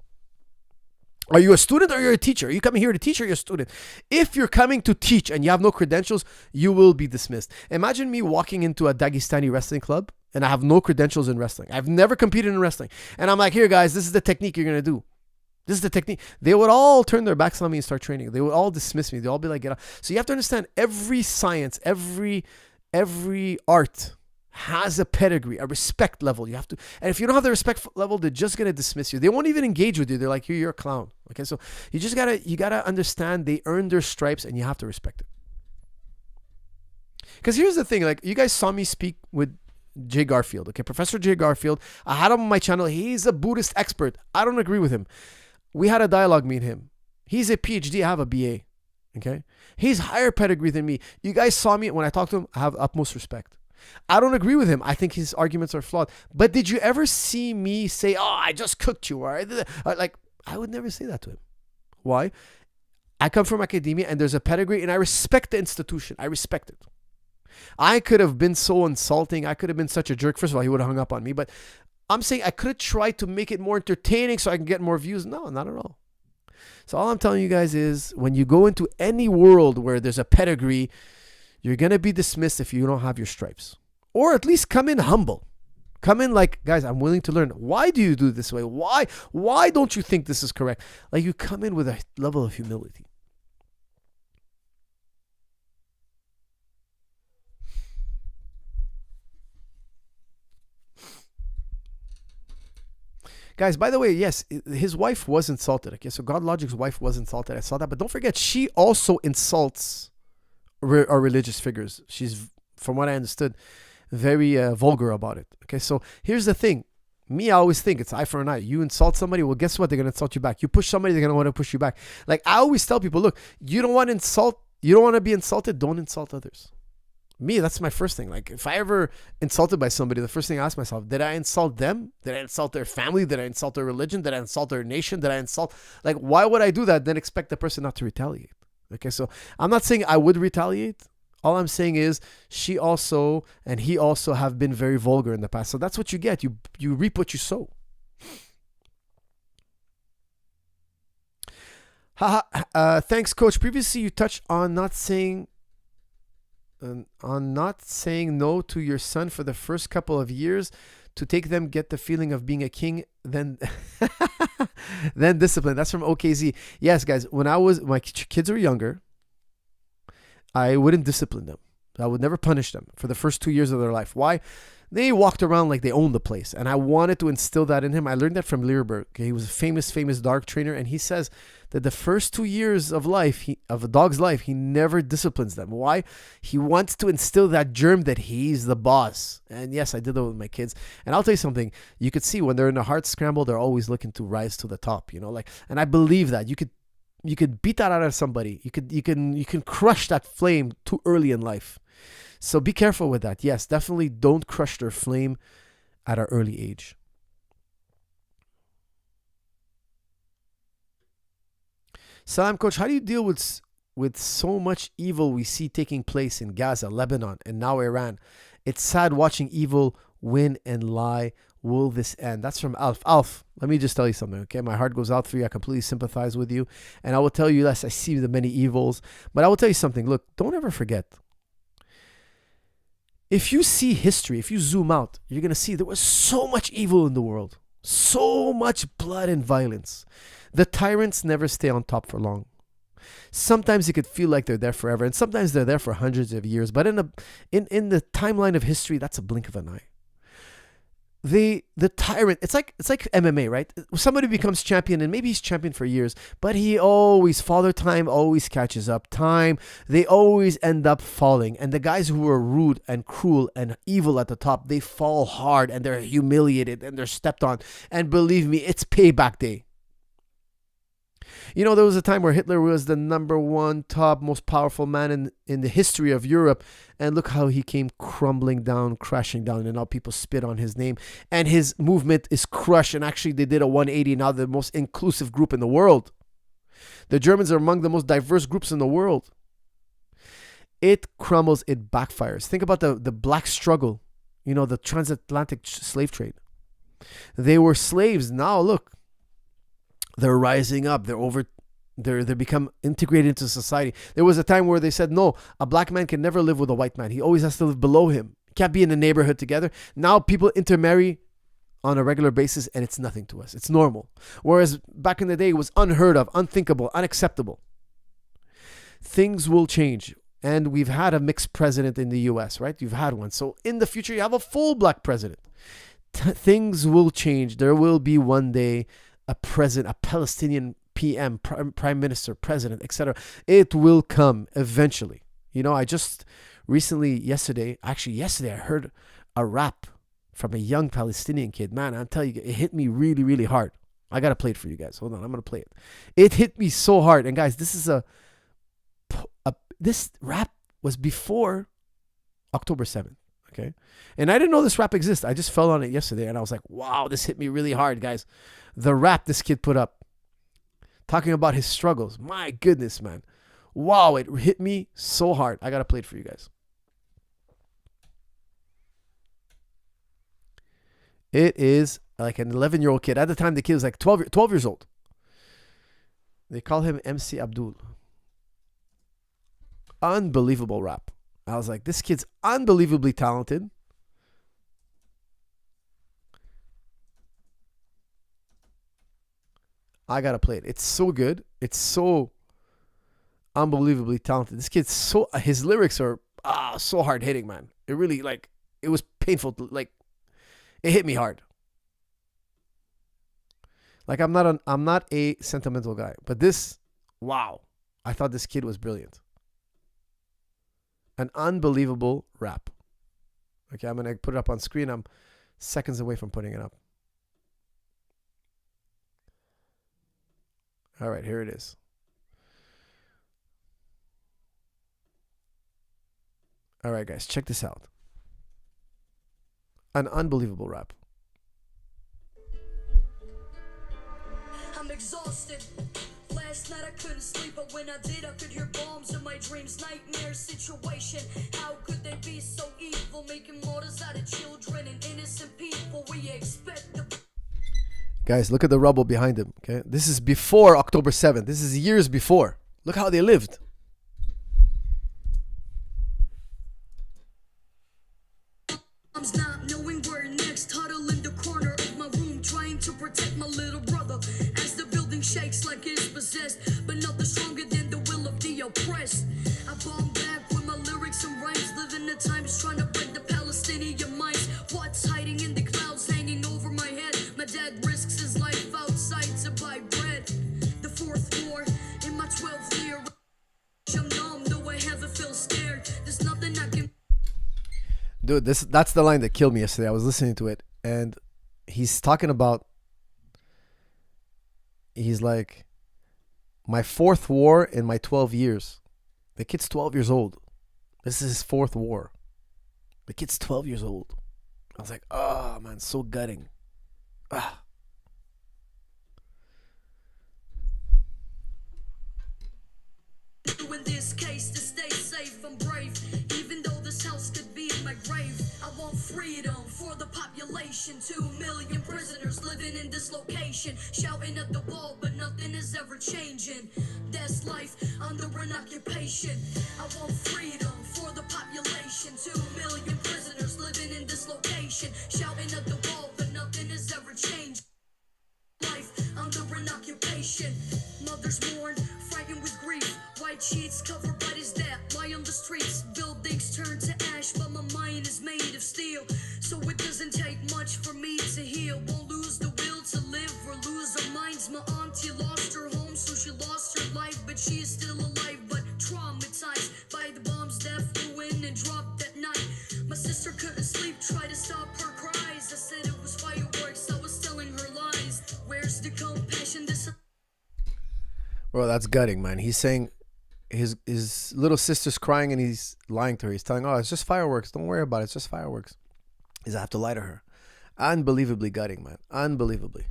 Are you a student or you're a teacher? Are you coming here to teach or you're a student? If you're coming to teach and you have no credentials, you will be dismissed. Imagine me walking into a Dagestani wrestling club and I have no credentials in wrestling. I've never competed in wrestling. And I'm like, here, guys, this is the technique you're going to do. This is the technique. They would all turn their backs on me and start training. They would all dismiss me. They'd all be like, get out. So you have to understand, every science, every art has a pedigree, a respect level. You have to, and if you don't have the respect level, they're just going to dismiss you. They won't even engage with you. They're like, you're a clown. Okay. So you gotta understand they earned their stripes and you have to respect it. Because here's the thing, like, you guys saw me speak with Jay Garfield. Okay. Professor Jay Garfield. I had him on my channel. He's a Buddhist expert. I don't agree with him. We had a dialogue, me and him. He's a PhD. I have a BA. Okay. He's higher pedigree than me. You guys saw me when I talked to him. I have utmost respect. I don't agree with him. I think his arguments are flawed. But did you ever see me say, oh, I just cooked you? Or like, I would never say that to him. Why? I come from academia and there's a pedigree and I respect the institution. I respect it. I could have been so insulting. I could have been such a jerk. First of all, he would have hung up on me. But I'm saying I could have tried to make it more entertaining so I can get more views. No, not at all. So all I'm telling you guys is, when you go into any world where there's a pedigree, you're going to be dismissed if you don't have your stripes. Or at least come in humble. Come in like, guys, I'm willing to learn. Why do you do it this way? Why don't you think this is correct? Like, you come in with a level of humility. Guys, by the way, yes, his wife was insulted. Okay, so God Logic's wife was insulted. I saw that. But don't forget, she also insults our religious figures. She's, from what I understood, very vulgar about it. Okay, so here's the thing. Me, I always think it's eye for an eye. You insult somebody, well, guess what? They're going to insult you back. You push somebody, they're going to want to push you back. Like, I always tell people, look, you don't want to be insulted, don't insult others. Me, that's my first thing. Like, if I ever insulted by somebody, the first thing I ask myself, did I insult them? Did I insult their family? Did I insult their religion? Did I insult their nation? Did I insult? Like, why would I do that? Then expect the person not to retaliate. Okay, so I'm not saying I would retaliate. All I'm saying is she also and he also have been very vulgar in the past. So that's what you get. You reap what you sow. Thanks, Coach. Previously, you touched on not saying no to your son for the first couple of years to take them get the feeling of being a king, then then discipline. That's from OKZ. Yes, guys, when my kids were younger, I wouldn't discipline them. I would never punish them for the first 2 years of their life. Why? They walked around like they owned the place, and I wanted to instill that in him. I learned that from Learberg. Okay? He was a famous dog trainer, and he says that the first 2 years of life, of a dog's life, he never disciplines them. Why? He wants to instill that germ that he's the boss. And yes, I did that with my kids. And I'll tell you something. You could see when they're in a hard scramble, they're always looking to rise to the top. And I believe that you could beat that out of somebody. You can crush that flame too early in life. So be careful with that. Yes, definitely don't crush their flame at an early age. Salam, Coach. How do you deal with so much evil we see taking place in Gaza, Lebanon, and now Iran? It's sad watching evil win and lie. Will this end? That's from Alf. Alf, let me just tell you something, okay? My heart goes out for you. I completely sympathize with you. And I will tell you, yes, I see the many evils. But I will tell you something. Look, don't ever forget. If you see history, if you zoom out, you're going to see there was so much evil in the world. So much blood and violence. The tyrants never stay on top for long. Sometimes it could feel like they're there forever, and sometimes they're there for hundreds of years. But in the timeline of history, that's a blink of an eye. The tyrant, it's like MMA, right? Somebody becomes champion, and maybe he's champion for years, but Father Time always catches up. They always end up falling. And the guys who are rude and cruel and evil at the top, they fall hard, and they're humiliated, and they're stepped on. And believe me, it's payback day. There was a time where Hitler was the number one top most powerful man in the history of Europe. And look how he came crashing down. And now people spit on his name. And his movement is crushed. And actually they did a 180. Now the most inclusive group in the world. The Germans are among the most diverse groups in the world. It crumbles. It backfires. Think about the black struggle. The transatlantic slave trade. They were slaves. Now look. They're rising up. They become integrated into society. There was a time where they said, no, a black man can never live with a white man. He always has to live below him. Can't be in a neighborhood together. Now people intermarry on a regular basis, and it's nothing to us. It's normal. Whereas back in the day, it was unheard of, unthinkable, unacceptable. Things will change. And we've had a mixed president in the U.S., right? You've had one. So in the future, you have a full black president. Things will change. There will be one day a Palestinian PM, prime minister, president, etc. It will come eventually. I just recently, yesterday, I heard a rap from a young Palestinian kid. Man, I'll tell you, it hit me really, really hard. I got to play it for you guys. Hold on, I'm going to play it. It hit me so hard. And guys, this is this rap was before October 7th. Okay. And I didn't know this rap exists. I just fell on it yesterday and I was like, wow, this hit me really hard, guys. The rap this kid put up, talking about his struggles. My goodness, man. Wow, it hit me so hard. I got to play it for you guys. It is like an 11-year-old kid. At the time, the kid was like 12 years old. They call him MC Abdul. Unbelievable rap. I was like, this kid's unbelievably talented. I got to play it. It's so good. It's so unbelievably talented. This kid's his lyrics are so hard hitting, man. It really it was painful. It hit me hard. I'm not a sentimental guy, but wow. I thought this kid was brilliant. An unbelievable rap. Okay, I'm going to put it up on screen. I'm seconds away from putting it up. All right, here it is. All right, guys, check this out. An unbelievable rap. I'm exhausted. Last night I couldn't sleep, but when I did, I could hear bombs in my dreams. Nightmare situation. How could they be so evil, making martyrs out of children and innocent people? We expect the... Guys, look at the rubble behind him. Okay, this is before October 7th. This is years before. Look how they lived. Not knowing where next, huddle in the corner of my room, trying to protect my little brother as the building shakes like it's possessed, but nothing stronger than the will of the oppressed. I bomb back with my lyrics and rhymes, living the times trying to break the Palestinian minds. What's hiding in the clouds hanging over my head? My dad risks his life outside to buy bread. The fourth war in my 12th year. I'm numb, though I haven't feel scared. There's nothing I can... Dude, that's the line that killed me yesterday. I was listening to it, and he's talking about, he's like, my fourth war in my 12 years. The kid's 12 years old. This is his fourth war. The kid's 12 years old. I was like, oh, man, so gutting. Ah. In this case, to stay safe, I'm brave. Even though this house could be my grave, I want freedom for the population. 2 million prisoners living in this location, shouting at the wall, but nothing is ever changing. That's life under an occupation. I want freedom for the population. 2 million prisoners living in this location, shouting at the wall, but nothing is ever changing. Life under an occupation. Mothers mourn, frightened with grief. White sheets cover bodies that lie on the streets. Buildings turn to ash, but my mind is made of steel. So it doesn't take much for me to heal. Won't lose the will to live or lose our minds. My auntie lost her home, so she lost her life, but she is still alive, but traumatized by the bombs that flew in and dropped at night. My sister couldn't sleep, tried to stop her cries. I said it was fireworks, I was telling her lies. Where's the compassion? Bro, that's gutting, man. He's saying his little sister's crying and he's lying to her. He's telling her, oh, it's just fireworks. Don't worry about it. It's just fireworks. He's have to lie to her. Unbelievably gutting, man. Unbelievably.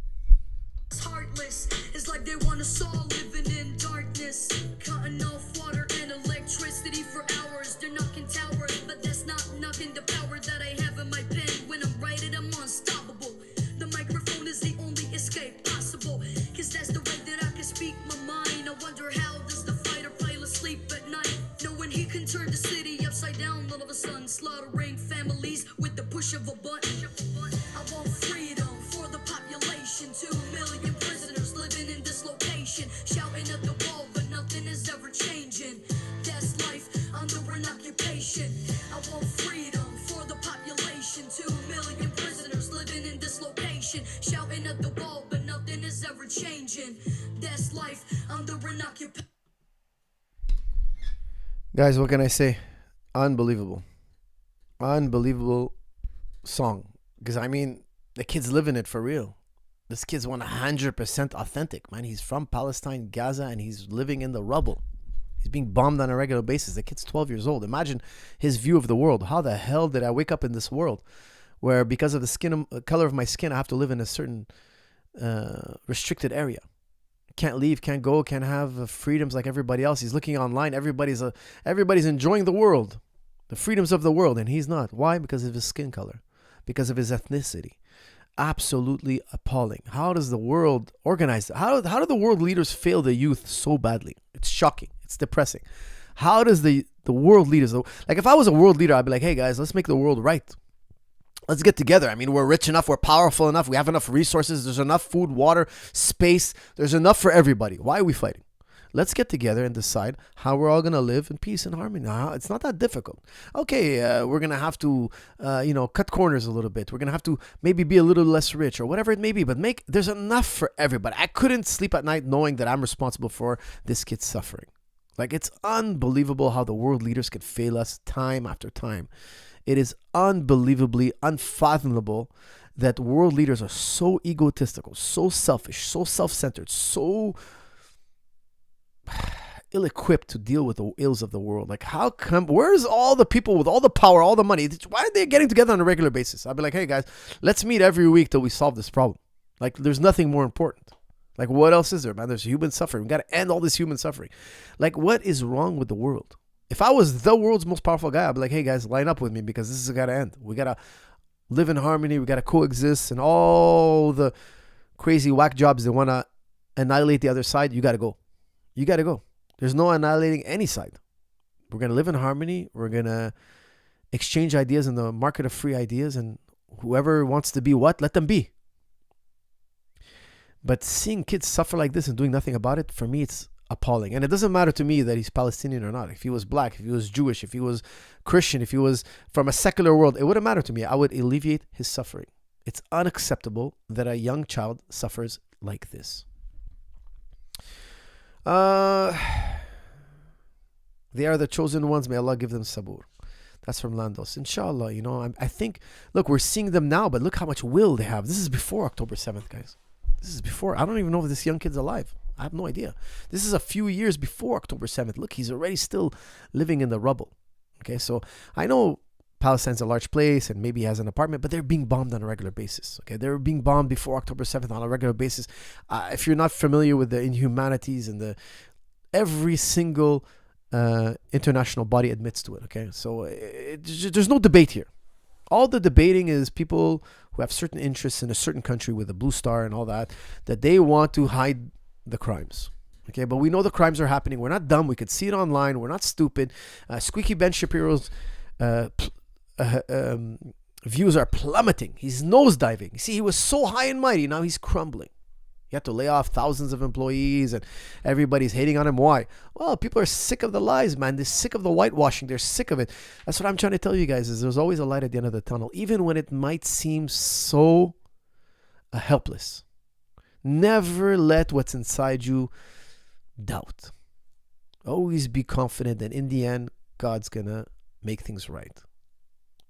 It's heartless. It's like they want us all living in darkness, cutting off water and electricity for hours. They're knocking towers, but that's not knocking the power that I have in my pen. When I'm writing, I'm unstoppable. The microphone is the only escape possible, cause that's the way that I can speak my mind. I wonder how does the fighter pilot sleep at night, knowing he can turn the city upside down all of a sudden, slaughtering families with the push of a button. I want freedom for the population. 2 million prisoners living in this location, shouting at the wall, but nothing is ever changing. That's life under an occupation. I want freedom for the population. 2 million prisoners living in this location, shouting at the wall, but nothing is ever changing. That's life under an occupation. Guys, what can I say? Unbelievable. Unbelievable song. Because, I mean, the kid's living it for real. This kid's 100% authentic, man. He's from Palestine, Gaza, and he's living in the rubble. He's being bombed on a regular basis. The kid's 12 years old. Imagine his view of the world. How the hell did I wake up in this world where because of the color of my skin, I have to live in a certain restricted area? Can't leave, can't go, can't have freedoms like everybody else. He's looking online. Everybody's enjoying the world, the freedoms of the world, and he's not. Why? Because of his skin color, because of his ethnicity. Absolutely appalling. How does the world organize? How do the world leaders fail the youth so badly? It's shocking. It's depressing. How does the world leaders, like if I was a world leader, I'd be like, hey guys, let's make the world right. Let's get together. I mean, we're rich enough, we're powerful enough, we have enough resources, there's enough food, water, space, there's enough for everybody. Why are we fighting? Let's get together and decide how we're all going to live in peace and harmony. It's not that difficult. Okay, we're going to have to, cut corners a little bit. We're going to have to maybe be a little less rich or whatever it may be, but there's enough for everybody. I couldn't sleep at night knowing that I'm responsible for this kid's suffering. Like, it's unbelievable how the world leaders could fail us time after time. It is unbelievably unfathomable that world leaders are so egotistical, so selfish, so self-centered, so ill-equipped to deal with the ills of the world. Like, how come, where's all the people with all the power, all the money? Why are they getting together on a regular basis? I'd be like, hey guys, let's meet every week till we solve this problem. Like, there's nothing more important. Like, what else is there, man? There's human suffering. We got to end all this human suffering. Like, what is wrong with the world? If I was the world's most powerful guy, I'd be like, hey guys, line up with me because this is got to end. We got to live in harmony. We got to coexist, and all the crazy whack jobs that want to annihilate the other side, you got to go. You got to go. There's no annihilating any side. We're going to live in harmony. We're going to exchange ideas in the market of free ideas, and whoever wants to be what, let them be. But seeing kids suffer like this and doing nothing about it, for me, it's appalling. And it doesn't matter to me that he's Palestinian or not. If he was black, if he was Jewish, if he was Christian, if he was from a secular world, it wouldn't matter to me. I would alleviate his suffering. It's unacceptable that a young child suffers like this. They are the chosen ones. May Allah give them sabur. That's from Landos. Inshallah, you know, I think, look, we're seeing them now, but look how much will they have. This is before October 7th, guys. This is before. I don't even know if this young kid's alive. I have no idea. This is a few years before October 7th. Look, he's already still living in the rubble. Okay, so I know Palestine's a large place and maybe he has an apartment, but they're being bombed on a regular basis. Okay, they're being bombed before October 7th on a regular basis. If you're not familiar with the inhumanities and every single international body admits to it. Okay, so there's no debate here. All the debating is people who have certain interests in a certain country with a blue star and all that they want to hide the crimes. Okay, but we know the crimes are happening. We're not dumb. We could see it online. We're not stupid. Squeaky Ben Shapiro's views are plummeting. He's nosediving. You see, he was so high and mighty. Now he's crumbling. He had to lay off thousands of employees and everybody's hating on him. Why? Well, people are sick of the lies, man. They're sick of the whitewashing. They're sick of it. That's what I'm trying to tell you guys, is there's always a light at the end of the tunnel, even when it might seem so helpless. Never let what's inside you doubt. Always be confident that in the end, God's going to make things right.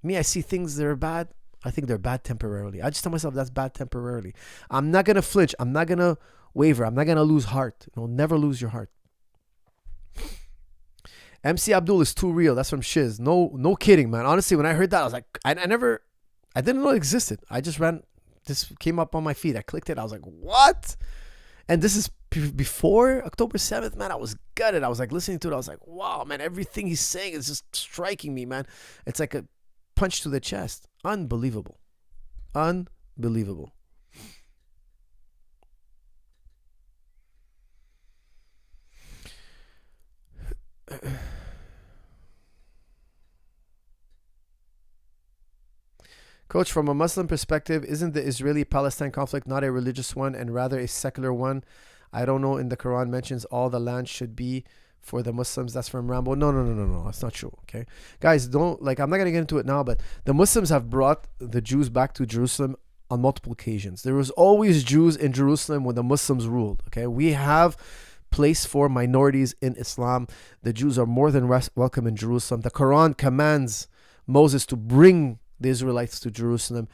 Me, I see things that are bad. I think they're bad temporarily. I just tell myself that's bad temporarily. I'm not going to flinch. I'm not going to waver. I'm not going to lose heart. Never lose your heart. MC Abdul is too real. That's from Shiz. No kidding, man. Honestly, when I heard that, I was like, I didn't know it existed. This came up on my feed. I clicked it. I was like, what? And this is before October 7th, man. I was gutted. I was like listening to it. I was like, wow, man, everything he's saying is just striking me, man. It's like a punch to the chest. Unbelievable. Unbelievable. Coach, from a Muslim perspective, isn't the Israeli-Palestine conflict not a religious one and rather a secular one? I don't know, in the Quran mentions all the land should be for the Muslims. That's from Rambo. No. That's not true. Okay, guys, I'm not going to get into it now, but the Muslims have brought the Jews back to Jerusalem on multiple occasions. There was always Jews in Jerusalem when the Muslims ruled. Okay, we have place for minorities in Islam. The Jews are more than welcome in Jerusalem. The Quran commands Moses to bring the Israelites to Jerusalem.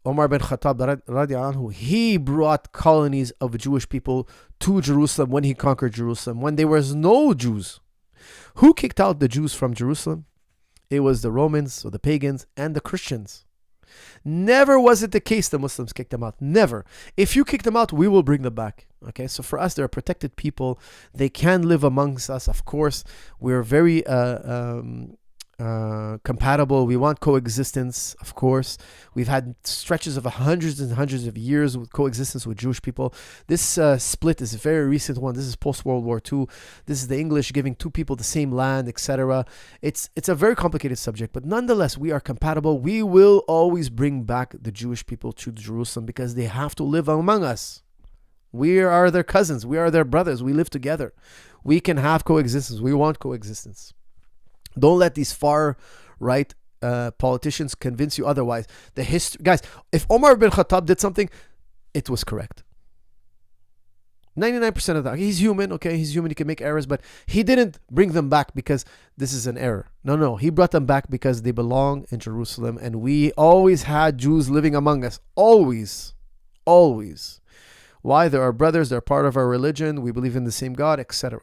Omar bin Khattab radiallahu anhu, he brought colonies of Jewish people to Jerusalem when he conquered Jerusalem, when there was no Jews. Who kicked out the Jews from Jerusalem? It was the Romans, so the pagans, and the Christians. Never was it the case the Muslims kicked them out. Never. If you kick them out, we will bring them back. Okay, so for us, they're a protected people. They can live amongst us, of course. We're very compatible. We want coexistence, of course. We've had stretches of hundreds and hundreds of years with coexistence with Jewish people. This split is a very recent one. This is post-World War II. This is the English giving two people the same land, etc. It's a very complicated subject, but nonetheless, we are compatible. We will always bring back the Jewish people to Jerusalem because they have to live among us. We are their cousins. We are their brothers. We live together. We can have coexistence. We want coexistence. Don't let these far right politicians convince you otherwise. Guys, if Omar bin Khattab did something, it was correct. 99% of that. He's human, okay? He's human. He can make errors, but he didn't bring them back because this is an error. No. He brought them back because they belong in Jerusalem, and we always had Jews living among us. Always. Why? They're our brothers. They're part of our religion. We believe in the same God, etc.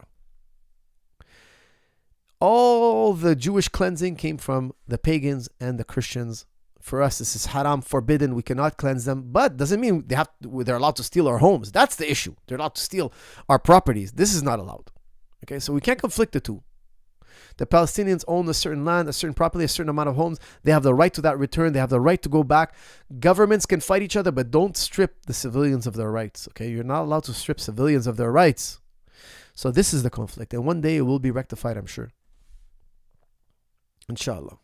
All the Jewish cleansing came from the pagans and the Christians. For us, this is haram, forbidden. We cannot cleanse them. But doesn't mean they're allowed to steal our homes. That's the issue. They're allowed to steal our properties. This is not allowed. Okay, so we can't conflict the two. The Palestinians own a certain land, a certain property, a certain amount of homes. They have the right to that return. They have the right to go back. Governments can fight each other, but don't strip the civilians of their rights. Okay, you're not allowed to strip civilians of their rights. So this is the conflict. And one day it will be rectified, I'm sure. Inshallah.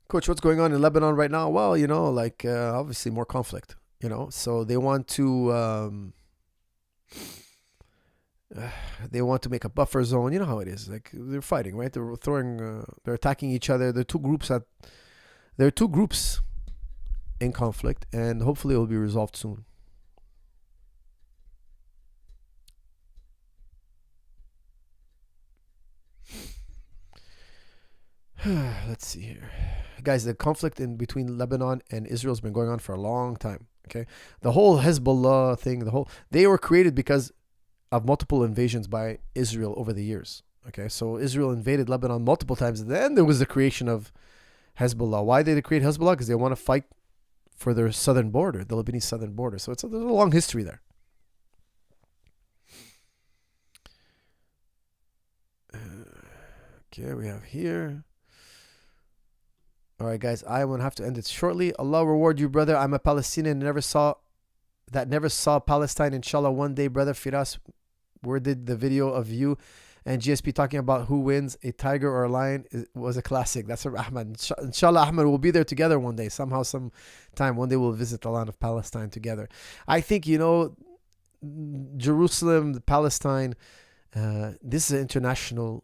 Coach, what's going on in Lebanon right now? Well, obviously more conflict, so they want to make a buffer zone. You know how it is. Like, they're fighting, right? They're attacking each other. There are two groups in conflict, and hopefully it will be resolved soon. Let's see here. Guys, the conflict in between Lebanon and Israel has been going on for a long time. Okay, the whole Hezbollah thing, they were created because of multiple invasions by Israel over the years. Okay, so Israel invaded Lebanon multiple times. Then there was the creation of Hezbollah. Why did they create Hezbollah? Because they want to fight for their southern border, the Lebanese southern border. So there's a long history there. Okay, we have here. All right, guys, I will have to end it shortly. Allah reward you, brother. I'm a Palestinian never saw Palestine. Inshallah, one day, brother Firas. Where did the video of you and GSP talking about who wins, a tiger or a lion, was a classic? That's from Ahmed. Inshallah, Ahmed, we'll be there together one day. Somehow, sometime, one day we'll visit the land of Palestine together. I think, Jerusalem, Palestine, this is an international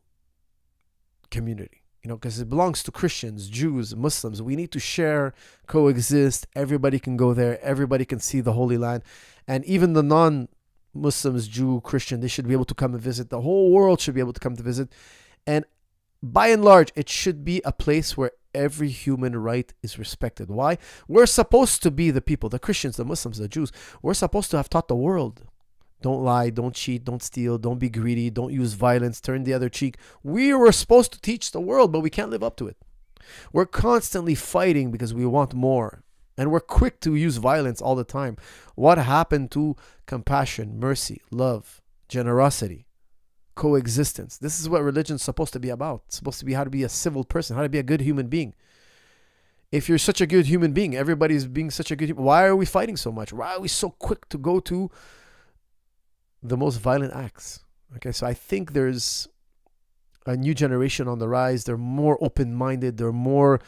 community. Because it belongs to Christians, Jews, Muslims. We need to share, coexist. Everybody can go there. Everybody can see the Holy Land. And even the non-Muslims, Jew, Christian, they should be able to come and visit. The whole world should be able to come to visit. And by and large, it should be a place where every human right is respected. Why? We're supposed to be the people, the Christians, the Muslims, the Jews. We're supposed to have taught the world. Don't lie, don't cheat, don't steal, don't be greedy, don't use violence, turn the other cheek. We were supposed to teach the world, but we can't live up to it. We're constantly fighting because we want more. And we're quick to use violence all the time. What happened to compassion, mercy, love, generosity, coexistence? This is what religion's supposed to be about. It's supposed to be how to be a civil person, how to be a good human being. If you're such a good human being, everybody's being such a good human. Why are we fighting so much? Why are we so quick to go to the most violent acts? Okay, so I think there's a new generation on the rise. They're more open-minded. They're more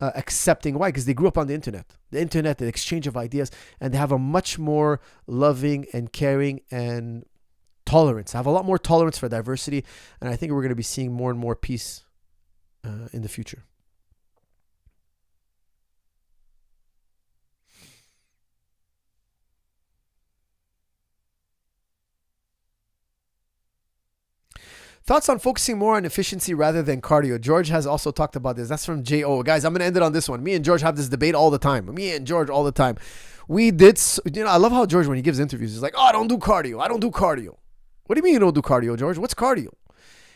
accepting. Why? Because they grew up on the internet, the exchange of ideas, and they have a much more loving and caring and tolerance. Have a lot more tolerance for diversity, and I think we're going to be seeing more and more peace in the future. Thoughts on focusing more on efficiency rather than cardio? George has also talked about this. That's from J.O. Guys, I'm going to end it on this one. Me and George have this debate all the time. We did, I love how George, when he gives interviews, he's like, oh, I don't do cardio. What do you mean you don't do cardio, George? What's cardio?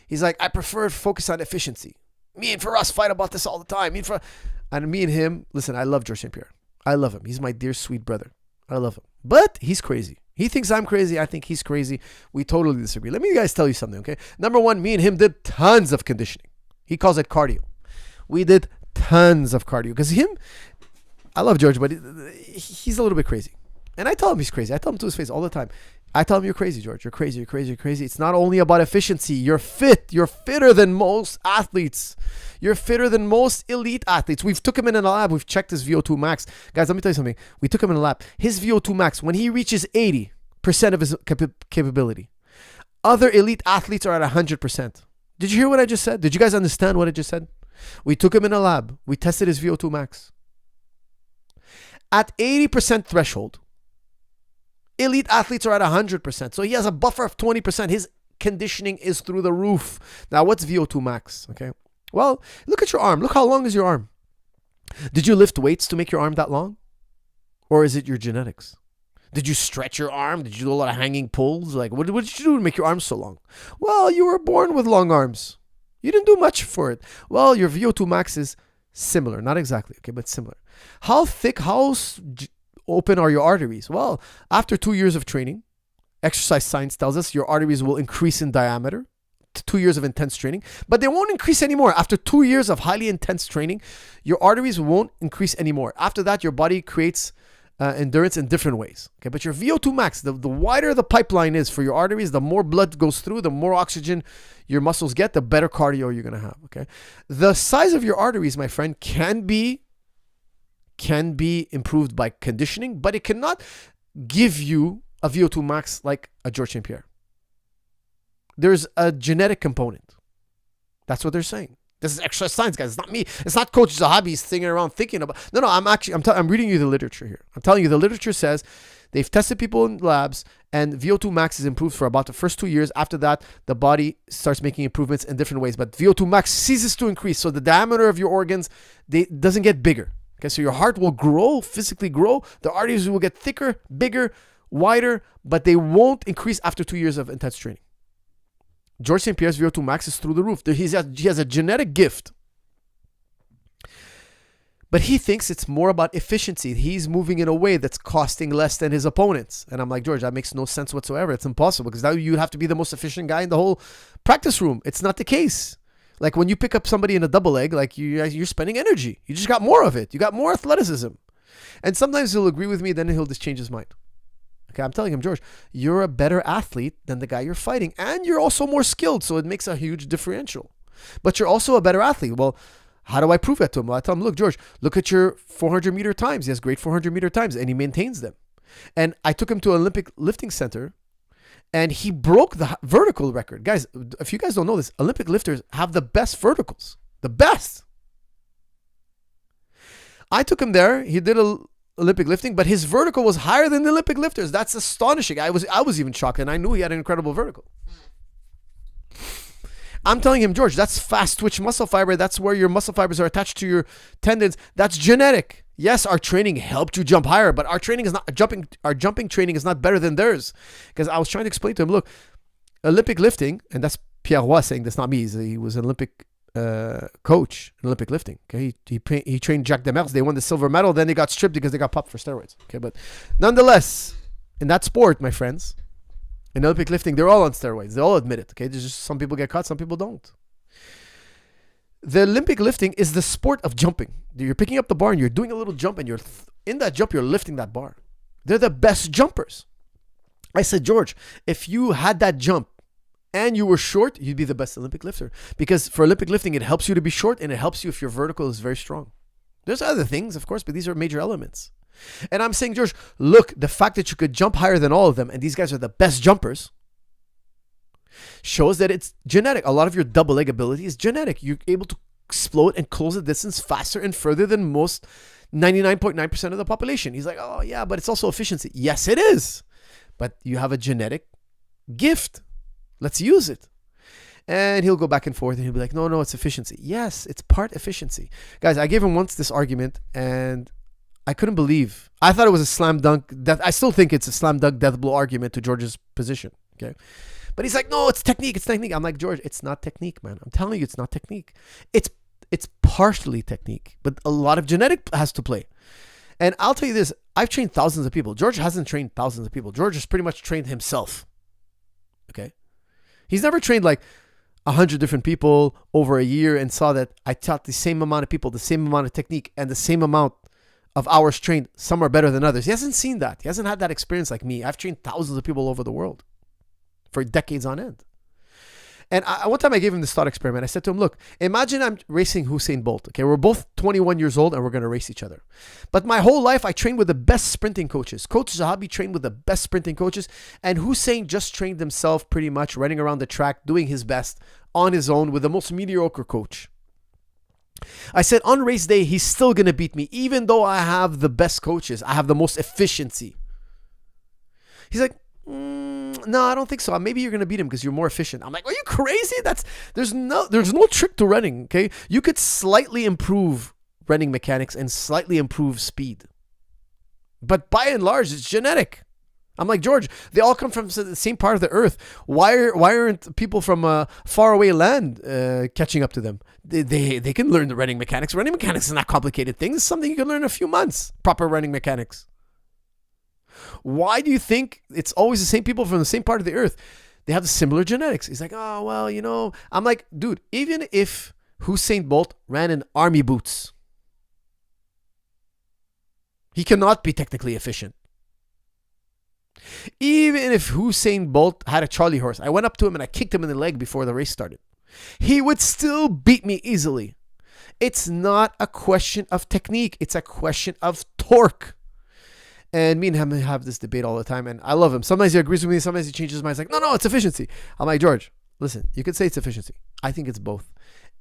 He's like, I prefer to focus on efficiency. Me and Firas fight about this all the time. Me and him, listen, I love George St. Pierre. I love him. He's my dear, sweet brother. I love him. But he's crazy. He thinks I'm crazy. I think he's crazy. We totally disagree. Let me guys tell you something, okay? Number one, me and him did tons of conditioning. He calls it cardio. We did tons of cardio. Because I love George, but he's a little bit crazy. And I tell him he's crazy. I tell him to his face all the time. I tell him, you're crazy, George. You're crazy. It's not only about efficiency. You're fit. You're fitter than most athletes. You're fitter than most elite athletes. We've took him in a lab. We've checked his VO2 max. Guys, let me tell you something. We took him in a lab. His VO2 max, when he reaches 80% of his capability, other elite athletes are at 100%. Did you hear what I just said? Did you guys understand what I just said? We took him in a lab. We tested his VO2 max. At 80% threshold, Elite athletes are at 100%. So he has a buffer of 20%. His conditioning is through the roof. Now, what's VO2 max? Okay. Well, look at your arm. Look how long is your arm. Did you lift weights to make your arm that long? Or is it your genetics? Did you stretch your arm? Did you do a lot of hanging pulls? Like, what did you do to make your arms so long? Well, you were born with long arms. You didn't do much for it. Well, your VO2 max is similar. Not exactly, okay, but similar. How thick, open are your arteries? Well, after 2 years of training, exercise science tells us your arteries will increase in diameter. 2 years of intense training, but they won't increase anymore. After 2 years of highly intense training, your arteries won't increase anymore. After that, your body creates endurance in different ways. Okay, but your VO2 max, the wider the pipeline is for your arteries, the more blood goes through, the more oxygen your muscles get, the better cardio you're gonna have. Okay, the size of your arteries, my friend, can be improved by conditioning, but it cannot give you a VO2 max like a George St. Pierre. There's a genetic component. That's what they're saying. This is exercise science, guys. It's not me. It's not Coach Zahabi's thinking around thinking about. No, I'm reading you the literature here. I'm telling you, the literature says they've tested people in labs and VO2 max is improved for about the first 2 years. After that, the body starts making improvements in different ways. But VO2 max ceases to increase. So the diameter of your organs doesn't get bigger. Okay, so your heart will grow, physically grow. The arteries will get thicker, bigger, wider, but they won't increase after 2 years of intense training. George St. Pierre's VO2 max is through the roof. He has a genetic gift. But he thinks it's more about efficiency. He's moving in a way that's costing less than his opponents. And I'm like, George, that makes no sense whatsoever. It's impossible because now you'd have to be the most efficient guy in the whole practice room. It's not the case. Like when you pick up somebody in a double leg, like you're spending energy. You just got more of it. You got more athleticism. And sometimes he'll agree with me, then he'll just change his mind. Okay, I'm telling him, George, you're a better athlete than the guy you're fighting. And you're also more skilled, so it makes a huge differential. But you're also a better athlete. Well, how do I prove that to him? Well, I tell him, look, George, look at your 400-meter times. He has great 400-meter times, and he maintains them. And I took him to an Olympic lifting center, and he broke the vertical record. Guys, if you guys don't know this, Olympic lifters have the best verticals. The best. I took him there. He did Olympic lifting, but his vertical was higher than the Olympic lifters. That's astonishing. I was even shocked, and I knew he had an incredible vertical. I'm telling him, George, that's fast twitch muscle fiber. That's where your muscle fibers are attached to your tendons. That's genetic. Yes, our training helped you jump higher, but our training is not our jumping training is not better than theirs. Because I was trying to explain to him, look, Olympic lifting, and that's Pierre Roy saying that's not me. He was an Olympic coach in Olympic lifting. Okay, he trained Jacques Demers. They won the silver medal. Then they got stripped because they got popped for steroids. Okay, but nonetheless, in that sport, my friends, in Olympic lifting, they're all on steroids. They all admit it. Okay, there's just some people get caught, some people don't. The Olympic lifting is the sport of jumping. You're picking up the bar and you're doing a little jump, and you're in that jump, you're lifting that bar. They're the best jumpers. I said, George, if you had that jump and you were short, you'd be the best Olympic lifter. Because for Olympic lifting, it helps you to be short, and it helps you if your vertical is very strong. There's other things, of course, but these are major elements. And I'm saying, George, look, the fact that you could jump higher than all of them, and these guys are the best jumpers, shows that it's genetic. A lot of your double leg ability is genetic. You're able to explode and close the distance faster and further than most 99.9% of the population. He's like, oh yeah, but it's also efficiency. Yes, it is. But you have a genetic gift. Let's use it. And he'll go back and forth and he'll be like, no, it's efficiency. Yes, it's part efficiency. Guys, I gave him once this argument and I couldn't believe. I thought it was a slam dunk. I still think it's a slam dunk death blow argument to George's position. Okay. But he's like, no, it's technique. It's technique. I'm like, George, it's not technique, man. I'm telling you, it's not technique. It's partially technique, but a lot of genetic has to play. And I'll tell you this, I've trained thousands of people. George hasn't trained thousands of people. George has pretty much trained himself. Okay. He's never trained like 100 different people over a year and saw that I taught the same amount of people, the same amount of technique, and the same amount of hours trained. Some are better than others. He hasn't seen that. He hasn't had that experience like me. I've trained thousands of people all over the world for decades on end. And one time I gave him this thought experiment. I said to him, look, imagine I'm racing Usain Bolt. Okay, we're both 21 years old and we're going to race each other. But my whole life, I trained with the best sprinting coaches. Coach Zahabi trained with the best sprinting coaches. And Usain just trained himself pretty much, running around the track, doing his best on his own with the most mediocre coach. I said, on race day, he's still going to beat me. Even though I have the best coaches, I have the most efficiency. He's like, no, I don't think so. Maybe you're gonna beat him because you're more efficient. I'm like, are you crazy? There's no trick to running. Okay, you could slightly improve running mechanics and slightly improve speed, but by and large, it's genetic. I'm like, George, they all come from the same part of the earth. Why aren't people from a faraway land catching up to them? They can learn the running mechanics. Running mechanics is not a complicated thing. It's something you can learn in a few months. Proper running mechanics. Why do you think it's always the same people from the same part of the earth? They have the similar genetics. He's like, oh, well, I'm like, dude, even if Usain Bolt ran in army boots, he cannot be technically efficient. Even if Usain Bolt had a Charlie horse, I went up to him and I kicked him in the leg before the race started, he would still beat me easily. It's not a question of technique. It's a question of torque. And me and him have this debate all the time, and I love him. Sometimes he agrees with me, sometimes he changes his mind. He's like, no, it's efficiency. I'm like, George, listen, you could say it's efficiency. I think it's both.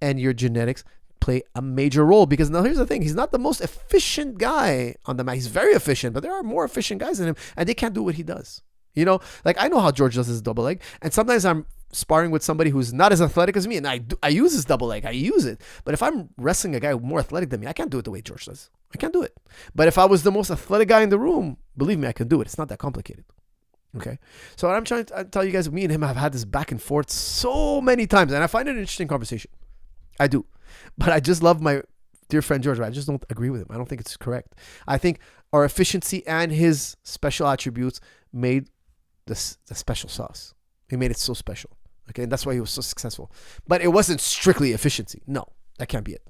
And your genetics play a major role, because now here's the thing. He's not the most efficient guy on the mat. He's very efficient, but there are more efficient guys than him, and they can't do what he does. Like I know how George does his double leg, and sometimes I'm sparring with somebody who's not as athletic as me, and I use his double leg. I use it. But if I'm wrestling a guy more athletic than me, I can't do it the way George does. I can't do it. But if I was the most athletic guy in the room, believe me, I can do it. It's not that complicated. Okay? So what I'm trying to tell you guys, me and him have had this back and forth so many times, and I find it an interesting conversation. I do. But I just love my dear friend George. I just don't agree with him. I don't think it's correct. I think our efficiency and his special attributes made the special sauce. He made it so special. Okay, and that's why he was so successful. But it wasn't strictly efficiency. No, that can't be it.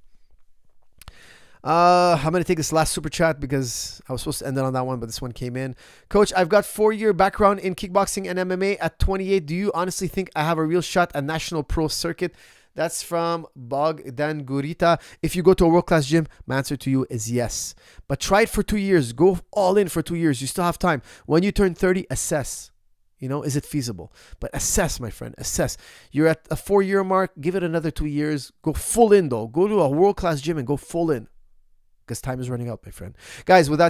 I'm going to take this last super chat because I was supposed to end it on that one, but this one came in. Coach, I've got 4-year background in kickboxing and MMA. At 28, do you honestly think I have a real shot at national pro circuit? That's from Bogdan Gurita. If you go to a world-class gym, my answer to you is yes. But try it for 2 years. Go all in for 2 years. You still have time. When you turn 30, assess. Is it feasible? But assess, my friend, assess. You're at a 4-year mark. Give it another 2 years. Go full in, though. Go to a world-class gym and go full in. Because time is running out, my friend. Guys, with that